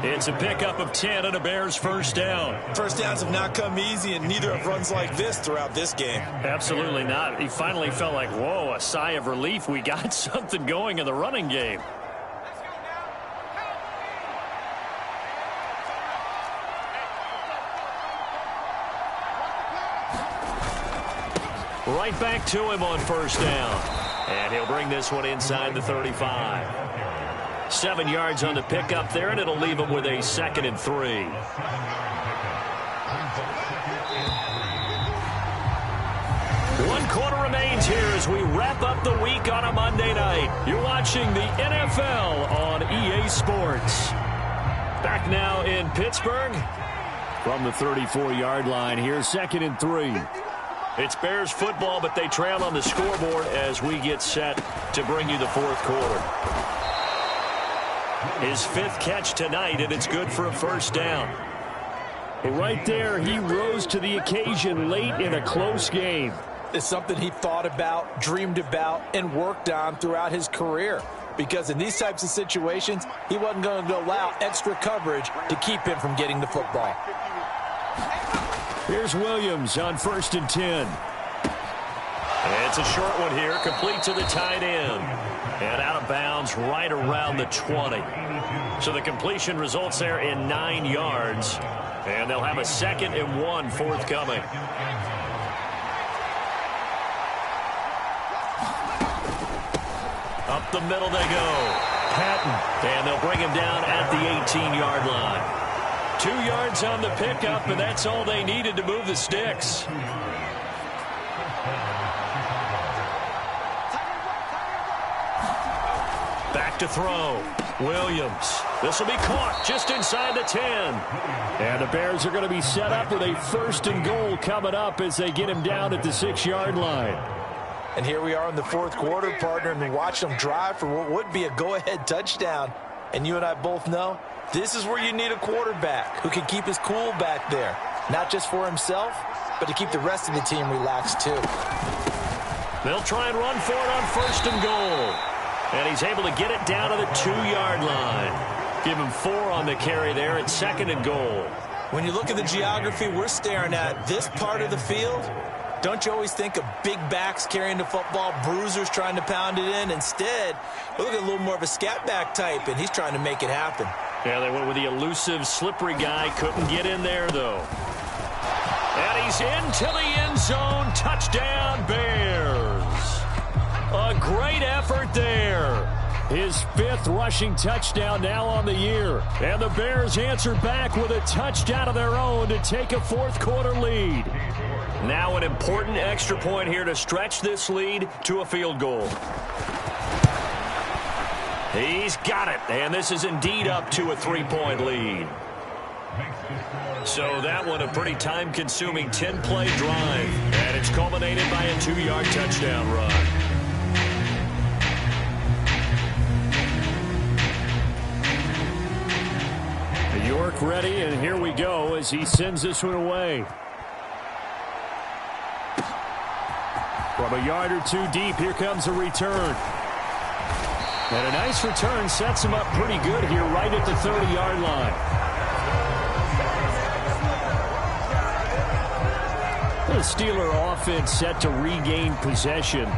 It's a pickup of 10 and a Bears first down. First downs have not come easy, and neither have runs like this throughout this game. Absolutely not. He finally felt like, whoa, a sigh of relief. We got something going in the running game. Right back to him on first down. And he'll bring this one inside the 35. 7 yards on the pickup there, and it'll leave him with a 2nd and 3. One quarter remains here as we wrap up the week on a Monday night. You're watching the NFL on EA Sports. Back now in Pittsburgh. From the 34-yard line, here's 2nd and 3. It's Bears football, but they trail on the scoreboard as we get set to bring you the fourth quarter. His 5th catch tonight, and it's good for a first down. Right there, he rose to the occasion late in a close game. It's something he thought about, dreamed about, and worked on throughout his career. Because in these types of situations, he wasn't going to allow extra coverage to keep him from getting the football. Here's Williams on 1st and 10. It's a short one here, complete to the tight end. And out of bounds right around the 20. So the completion results there in 9 yards. And they'll have a 2nd and 1 forthcoming. Up the middle they go. Patton. And they'll bring him down at the 18-yard line. 2 yards on the pickup, and that's all they needed to move the sticks. Back to throw. Williams. This will be caught just inside the 10. And the Bears are going to be set up with a 1st and goal coming up as they get him down at the 6-yard line. And here we are in the fourth quarter, partner, and we watch them drive for what would be a go-ahead touchdown. And you and I both know this is where you need a quarterback who can keep his cool back there. Not just for himself, but to keep the rest of the team relaxed too. They'll try and run for it on 1st and goal. And he's able to get it down to the 2-yard line. Give him 4 on the carry there at 2nd and goal. When you look at the geography we're staring at, this part of the field, don't you always think of big backs carrying the football, bruisers trying to pound it in? Instead, look at a little more of a scat back type, and he's trying to make it happen. Yeah, they went with the elusive, slippery guy. Couldn't get in there, though. And he's into the end zone. Touchdown, Bears. A great effort there. His 5th rushing touchdown now on the year. And the Bears answer back with a touchdown of their own to take a fourth quarter lead. Now an important extra point here to stretch this lead to a field goal. He's got it, and this is indeed up to a 3-point lead. So that one a pretty time-consuming 10-play drive, and it's culminated by a 2-yard touchdown run. York ready, and here we go as he sends this one away. From a yard or 2 deep, here comes a return. And a nice return sets him up pretty good here right at the 30-yard line. The Steeler offense set to regain possession.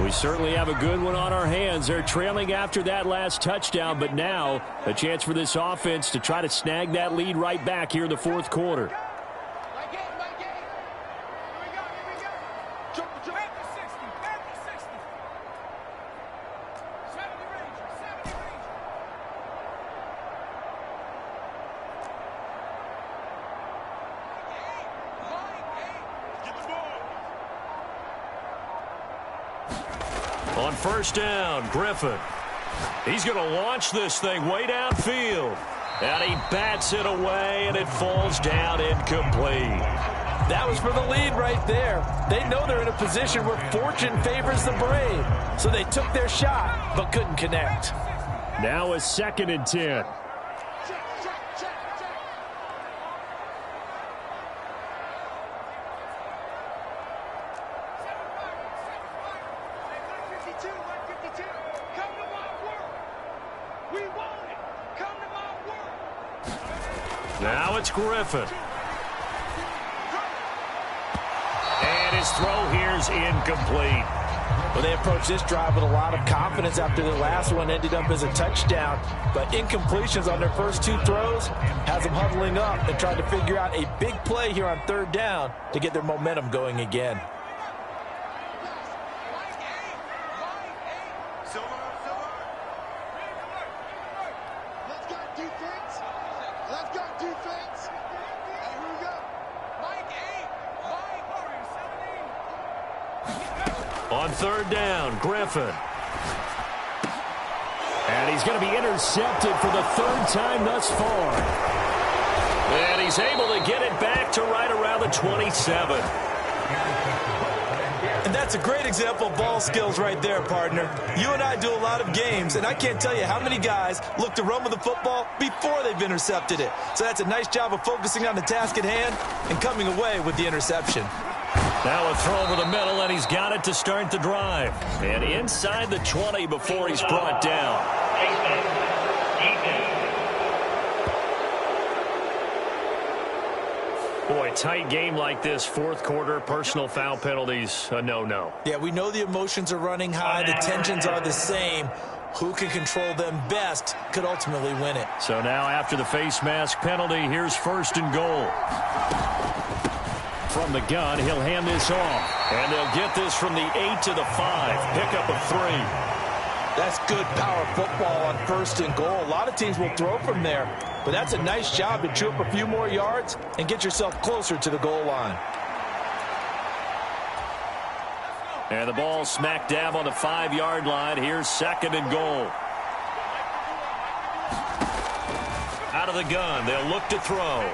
We certainly have a good one on our hands. They're trailing after that last touchdown, but now a chance for this offense to try to snag that lead right back here in the fourth quarter. On first down, Griffin. He's going to launch this thing way downfield. And he bats it away, and it falls down incomplete. That was for the lead right there. They know they're in a position where fortune favors the brave. So they took their shot, but couldn't connect. Now a 2nd and 10. Now it's Griffin. And his throw here's incomplete. Well, they approached this drive with a lot of confidence after the last one ended up as a touchdown. But incompletions on their first 2 throws has them huddling up and trying to figure out a big play here on 3rd down to get their momentum going again. On 3rd down, Griffin. And he's going to be intercepted for the 3rd time thus far. And he's able to get it back to right around the 27. And that's a great example of ball skills right there, partner. You and I do a lot of games, and I can't tell you how many guys look to run with the football before they've intercepted it. So that's a nice job of focusing on the task at hand and coming away with the interception. Now a throw over the middle, and he's got it to start the drive. And inside the 20 before he's brought down. Boy, tight game like this, 4th quarter, personal foul penalties, a no-no. Yeah, we know the emotions are running high, the tensions are the same. Who can control them best could ultimately win it. So now after the face mask penalty, here's 1st and goal. From the gun, he'll hand this off. And they'll get this from the 8 to the 5. Pickup of 3. That's good power football on 1st and goal. A lot of teams will throw from there. But that's a nice job to chew up a few more yards and get yourself closer to the goal line. And the ball smack dab on the 5-yard line. Here's 2nd and goal. Out of the gun, they'll look to throw.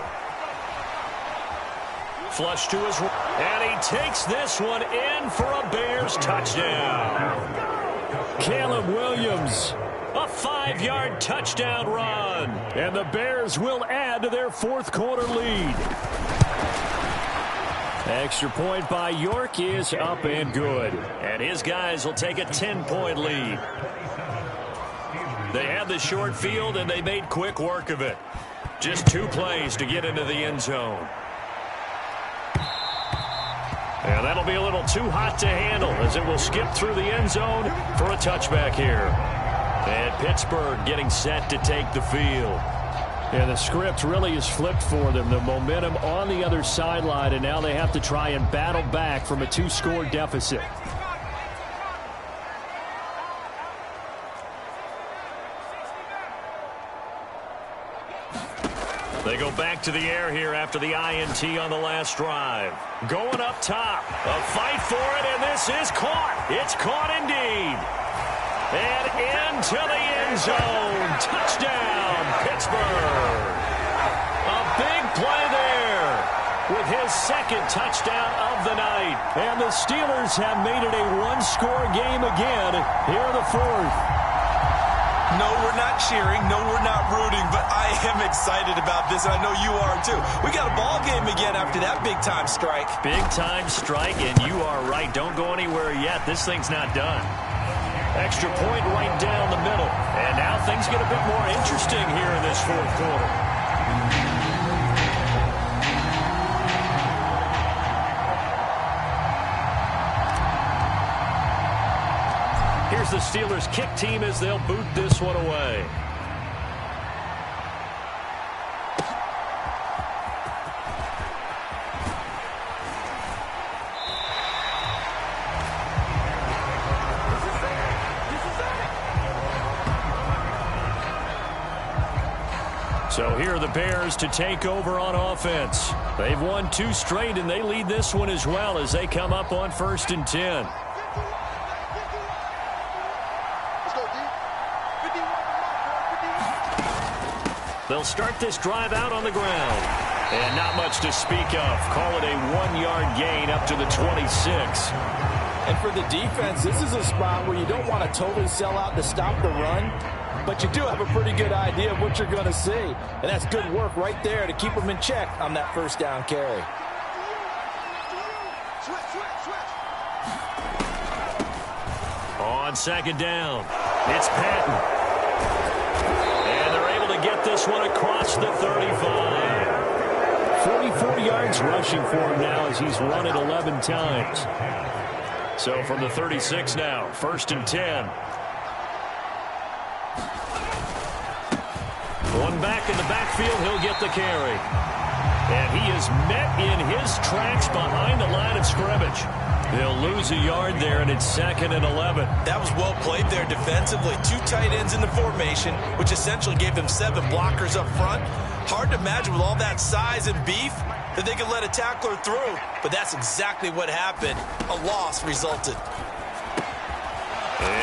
Flush to his right, and he takes this one in for a Bears touchdown. Caleb Williams, a 5-yard touchdown run. And the Bears will add to their 4th quarter lead. Extra point by York is up and good. And his guys will take a 10-point lead. They had the short field, and they made quick work of it. Just 2 plays to get into the end zone. And that'll be a little too hot to handle as it will skip through the end zone for a touchback here. And Pittsburgh getting set to take the field. And the script really is flipped for them. The momentum on the other sideline, and now they have to try and battle back from a 2-score deficit. They go back to the air here after the INT on the last drive. Going up top. A fight for it, and this is caught. It's caught indeed. And into the end zone. Touchdown, Pittsburgh. A big play there with his 2nd touchdown of the night. And the Steelers have made it a 1-score game again here in the 4th. No, we're not cheering. No, we're not rooting. But I am excited about this, and I know you are too. We got a ball game again after that big-time strike. Big-time strike, and you are right. Don't go anywhere yet. This thing's not done. Extra point right down the middle. And now things get a bit more interesting here in this 4th quarter. Here's the Steelers kick team as they'll boot this one away. So here are the Bears to take over on offense. They've won 2 straight, and they lead this one as well as they come up on 1st and 10. They'll start this drive out on the ground. And not much to speak of. Call it a 1-yard gain up to the 26. And for the defense, this is a spot where you don't want to totally sell out to stop the run, but you do have a pretty good idea of what you're going to see. And that's good work right there to keep them in check on that first down carry. On second down, it's Patton. And they're able to get this one across the 35. 44 yards rushing for him now as he's run it 11 times. So from the 36 now, 1st and 10. One back in the backfield, he'll get the carry. And he is met in his tracks behind the line of scrimmage. They'll lose a yard there, and it's 2nd and 11. That was well played there defensively. 2 tight ends in the formation, which essentially gave them 7 blockers up front. Hard to imagine with all that size and beef that they could let a tackler through. But that's exactly what happened. A loss resulted.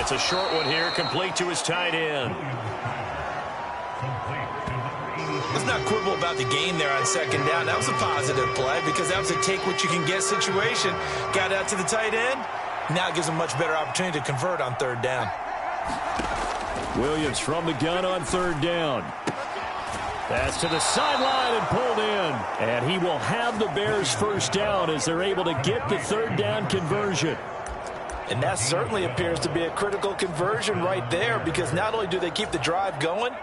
It's a short one here, complete to his tight end. Let's not quibble about the gain there on 2nd down. That was a positive play because that was a take-what-you-can-get situation. Got out to the tight end. Now it gives them a much better opportunity to convert on 3rd down. Williams from the gun on 3rd down. Pass to the sideline and pulled in. And he will have the Bears' first down as they're able to get the 3rd down conversion. And that certainly appears to be a critical conversion right there because not only do they keep the drive going,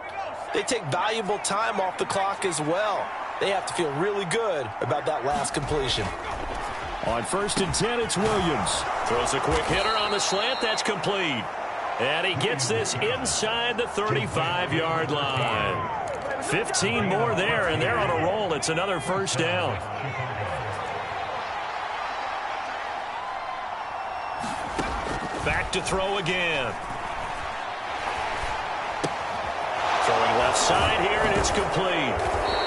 they take valuable time off the clock as well. They have to feel really good about that last completion. On 1st and 10, it's Williams. Throws a quick hitter on the slant. That's complete. And he gets this inside the 35-yard line. 15 more there, and they're on a roll. It's another 1st down. Back to throw again. Throwing left side here, and it's complete.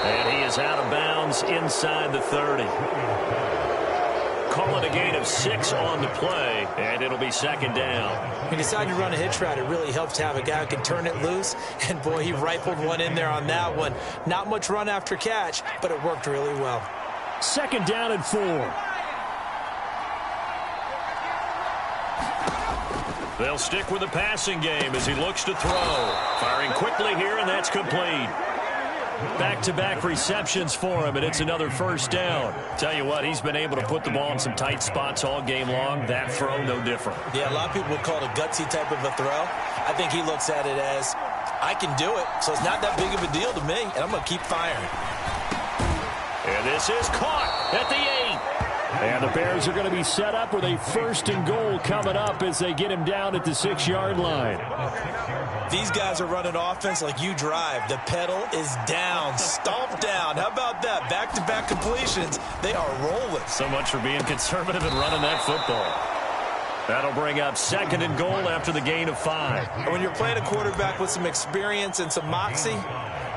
And he is out of bounds inside the 30. Call it a gain of 6 on the play, and it'll be 2nd down. When you decide to run a hitch route, it really helps to have a guy who can turn it loose. And, boy, he rifled one in there on that one. Not much run after catch, but it worked really well. 2nd down and 4. They'll stick with the passing game as he looks to throw. Firing quickly here, and that's complete. Back-to-back receptions for him, and it's another 1st down. Tell you what, he's been able to put the ball in some tight spots all game long. That throw, no different. Yeah, a lot of people would call it a gutsy type of a throw. I think he looks at it as, I can do it, so it's not that big of a deal to me, and I'm going to keep firing. And this is caught at the 8. And the Bears are going to be set up with a 1st and goal coming up as they get him down at the 6-yard line. These guys are running offense like you drive. The pedal is down, stomped down. How about that? Back-to-back completions. They are rolling. So much for being conservative and running that football. That'll bring up 2nd and goal after the gain of 5. And when you're playing a quarterback with some experience and some moxie,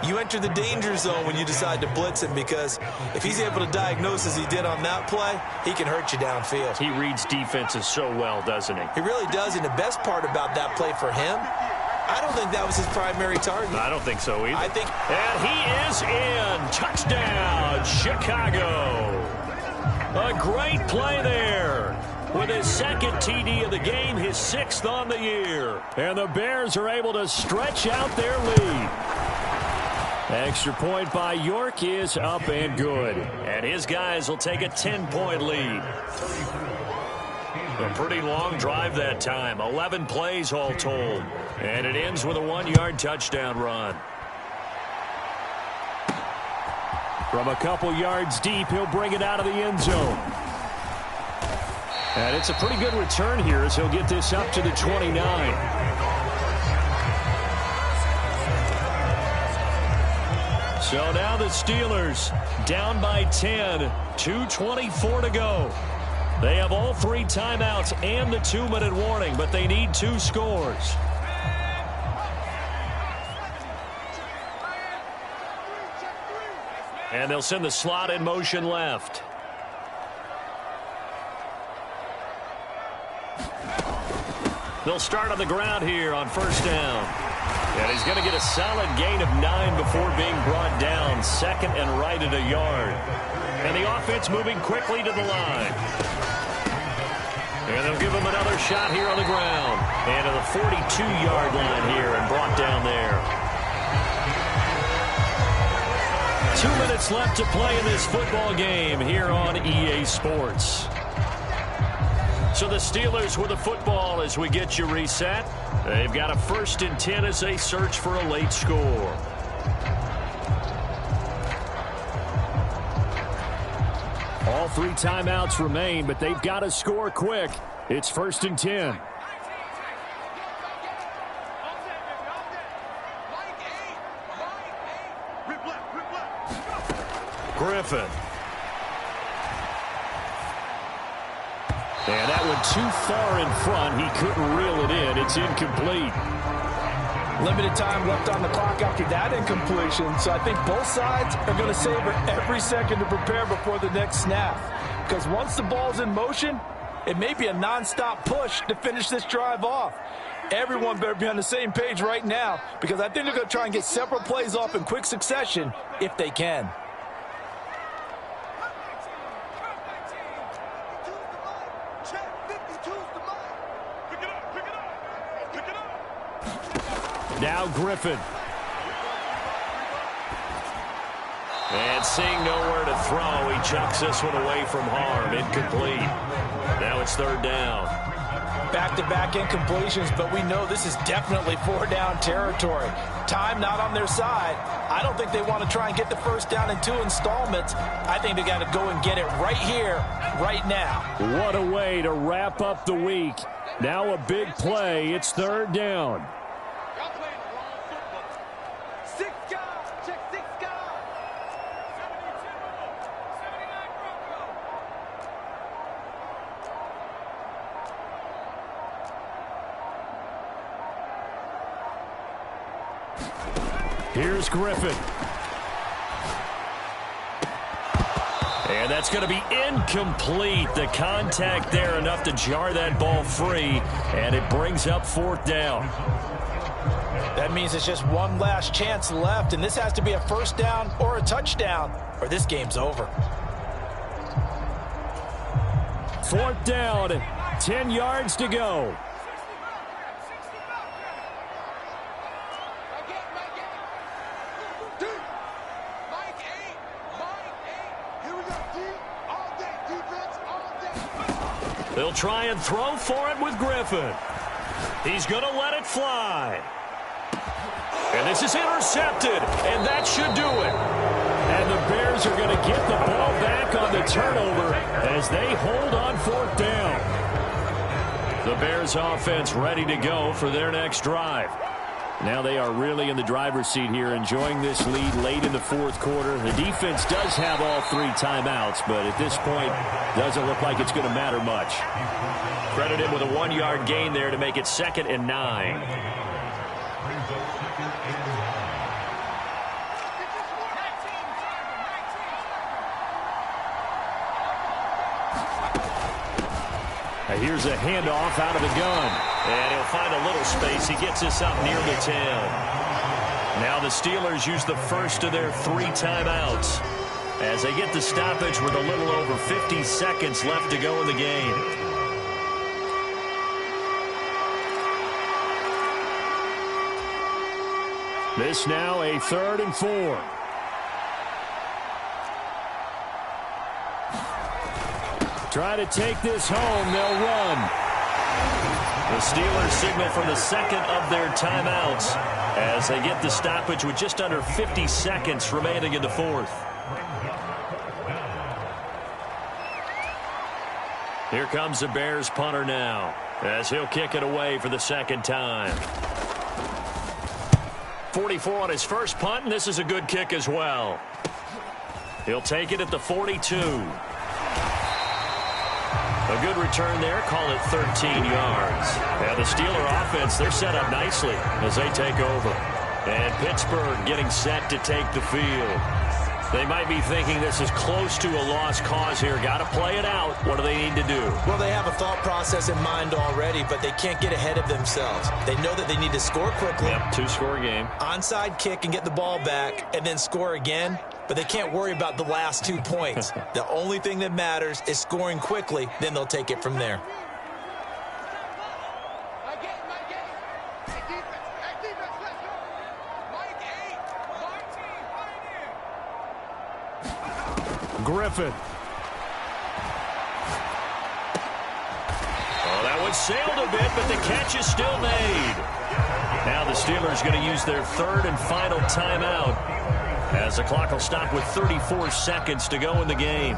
you enter the danger zone when you decide to blitz him because if he's able to diagnose as he did on that play, he can hurt you downfield. He reads defenses so well, doesn't he? He really does, and the best part about that play for him, I don't think that was his primary target. I don't think so either. I think... And he is in. Touchdown, Chicago. A great play there. With his 2nd TD of the game, his 6th on the year. And the Bears are able to stretch out their lead. Extra point by York is up and good. And his guys will take a 10-point lead. A pretty long drive that time. 11 plays all told. And it ends with a 1-yard touchdown run. From a couple yards deep, he'll bring it out of the end zone. And it's a pretty good return here as he'll get this up to the 29. So now the Steelers down by 10, 2:24 to go. They have all 3 timeouts and the 2-minute warning, but they need 2 scores. And they'll send the slot in motion left. They'll start on the ground here on first down. And he's going to get a solid gain of 9 before being brought down. Second and right at a yard. And the offense moving quickly to the line. And they'll give him another shot here on the ground. And to the 42-yard line here and brought down there. 2 minutes left to play in this football game here on EA Sports. So the Steelers with the football as we get you reset. They've got a 1st and 10 as they search for a late score. All 3 timeouts remain, but they've got to score quick. It's 1st and 10. Griffin. And that one too far in front. He couldn't reel it in. It's incomplete. Limited time left on the clock after that incompletion, so I think both sides are going to savor every second to prepare before the next snap. Because once the ball's in motion, it may be a nonstop push to finish this drive off. Everyone better be on the same page right now, because I think they're going to try and get several plays off in quick succession if they can. Now Griffin. And seeing nowhere to throw, he chucks this one away from harm. Incomplete. Now it's 3rd down. Back-to-back incompletions, but we know this is definitely 4-down territory. Time not on their side. I don't think they want to try and get the 1st down in 2 installments. I think they got to go and get it right here, right now. What a way to wrap up the week. Now a big play. It's 3rd down. Here's Griffin. And that's going to be incomplete. The contact there enough to jar that ball free, and it brings up 4th down. That means it's just one last chance left, and this has to be a 1st down or a touchdown, or this game's over. 4th down, 10 yards to go. They'll try and throw for it with Griffin. He's going to let it fly. And this is intercepted, and that should do it. And the Bears are going to get the ball back on the turnover as they hold on 4th down. The Bears offense ready to go for their next drive. Now they are really in the driver's seat here, enjoying this lead late in the 4th quarter. The defense does have all 3 timeouts, but at this point, doesn't look like it's going to matter much. Credit him with a 1-yard gain there to make it 2nd and 9. Here's a handoff out of the gun. And he'll find a little space. He gets this up near the 10. Now the Steelers use the first of their 3 timeouts as they get the stoppage with a little over 50 seconds left to go in the game. This now a 3rd and 4. Try to take this home. They'll run. The Steelers signal for the 2nd of their timeouts as they get the stoppage with just under 50 seconds remaining in the 4th. Here comes the Bears punter now as he'll kick it away for the 2nd time. 44 on his first punt, and this is a good kick as well. He'll take it at the 42. A good return there. Call it 13 yards. Now the Steeler offense, they're set up nicely as they take over. And Pittsburgh getting set to take the field. They might be thinking this is close to a lost cause here. Got to play it out. What do they need to do? Well, they have a thought process in mind already, but they can't get ahead of themselves. They know that they need to score quickly. Yep, two-score game. Onside kick and get the ball back and then score again, but they can't worry about the last 2 points. The only thing that matters is scoring quickly, then they'll take it from there. Griffin. Oh, that one sailed a bit, but the catch is still made. Now the Steelers going to use their third and final timeout as the clock will stop with 34 seconds to go in the game.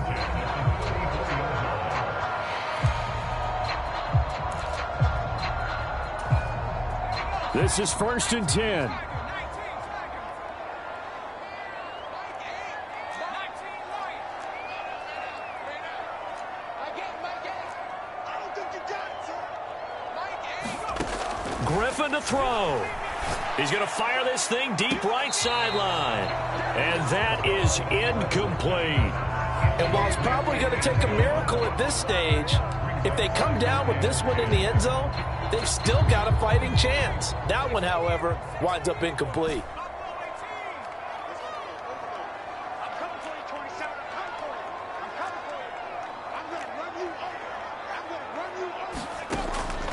This is 1st and 10. Griffin to throw. He's going to fire this thing deep right sideline. And that is incomplete. And while it's probably going to take a miracle at this stage, if they come down with this one in the end zone, they've still got a fighting chance. That one, however, winds up incomplete.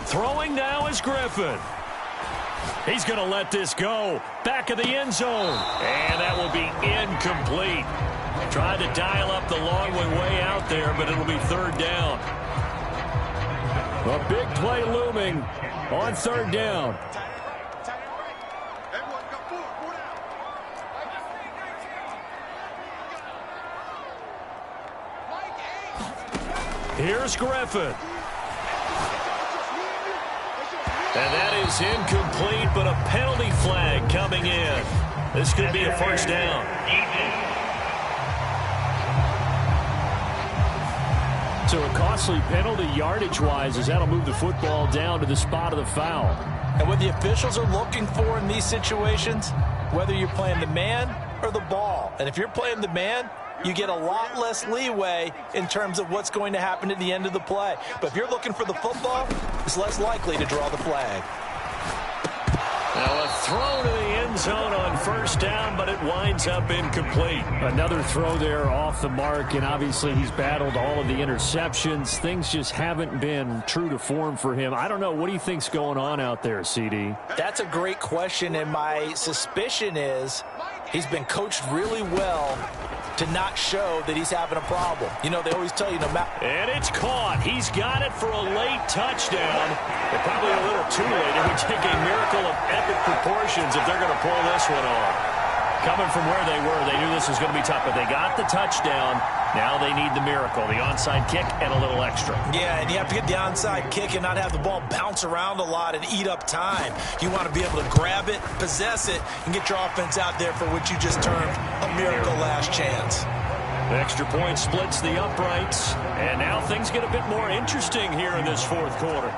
Throwing now is Griffin. He's going to let this go. Back of the end zone. And that will be incomplete. Tried to dial up the long one way out there, but it'll be third down. A big play looming on third down. Here's Griffin. And that is incomplete, but a penalty flag coming in. This could be a first down. So a costly penalty yardage-wise as that'll move the football down to the spot of the foul. And what the officials are looking for in these situations, whether you're playing the man or the ball, and if you're playing the man, you get a lot less leeway in terms of what's going to happen at the end of the play. But if you're looking for the football, it's less likely to draw the flag. Now a throw to the end zone on first down, but it winds up incomplete. Another throw there off the mark, and obviously he's battled all of the interceptions. Things just haven't been true to form for him. I don't know. What do you think's going on out there, CD? That's a great question, and my suspicion is he's been coached really well to not show that he's having a problem. You know, they always tell you no matter. And it's caught. He's got it for a late touchdown. But probably a little too late. It would take a miracle of epic proportions if they're going to pull this one off. Coming from where they were, they knew this was going to be tough, but they got the touchdown. Now they need the miracle, the onside kick and a little extra. Yeah, and you have to get the onside kick and not have the ball bounce around a lot and eat up time. You want to be able to grab it, possess it, and get your offense out there for what you just termed a miracle last chance. The extra point splits the uprights, and now things get a bit more interesting here in this fourth quarter.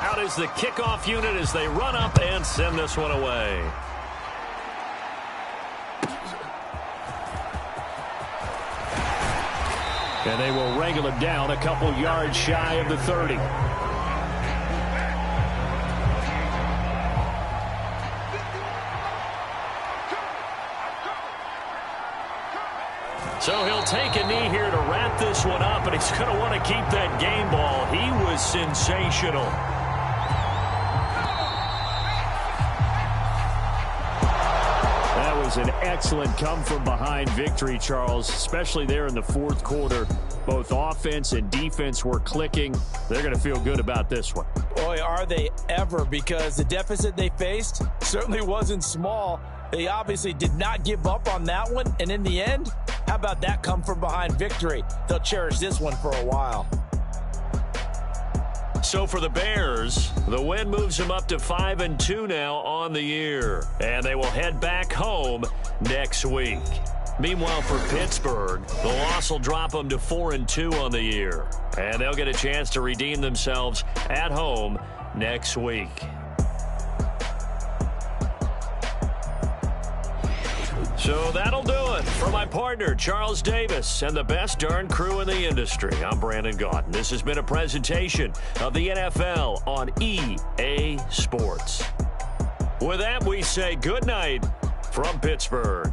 Out is the kickoff unit as they run up and send this one away. And they will wrangle him down a couple yards shy of the 30. So he'll take a knee here to wrap this one up, and he's going to want to keep that game ball. He was sensational. That was an excellent come-from-behind victory, Charles, especially there in the fourth quarter. Both offense and defense were clicking. They're going to feel good about this one. Boy, are they ever, because the deficit they faced certainly wasn't small. They obviously did not give up on that one, and in the end, how about that come-from-behind victory? They'll cherish this one for a while. So for the Bears, the win moves them up to 5-2 now on the year. And they will head back home next week. Meanwhile, for Pittsburgh, the loss will drop them to 4-2 on the year. And they'll get a chance to redeem themselves at home next week. So that'll do it for my partner, Charles Davis, and the best darn crew in the industry. I'm Brandon Gaudin. This has been a presentation of the NFL on EA Sports. With that, we say good night from Pittsburgh.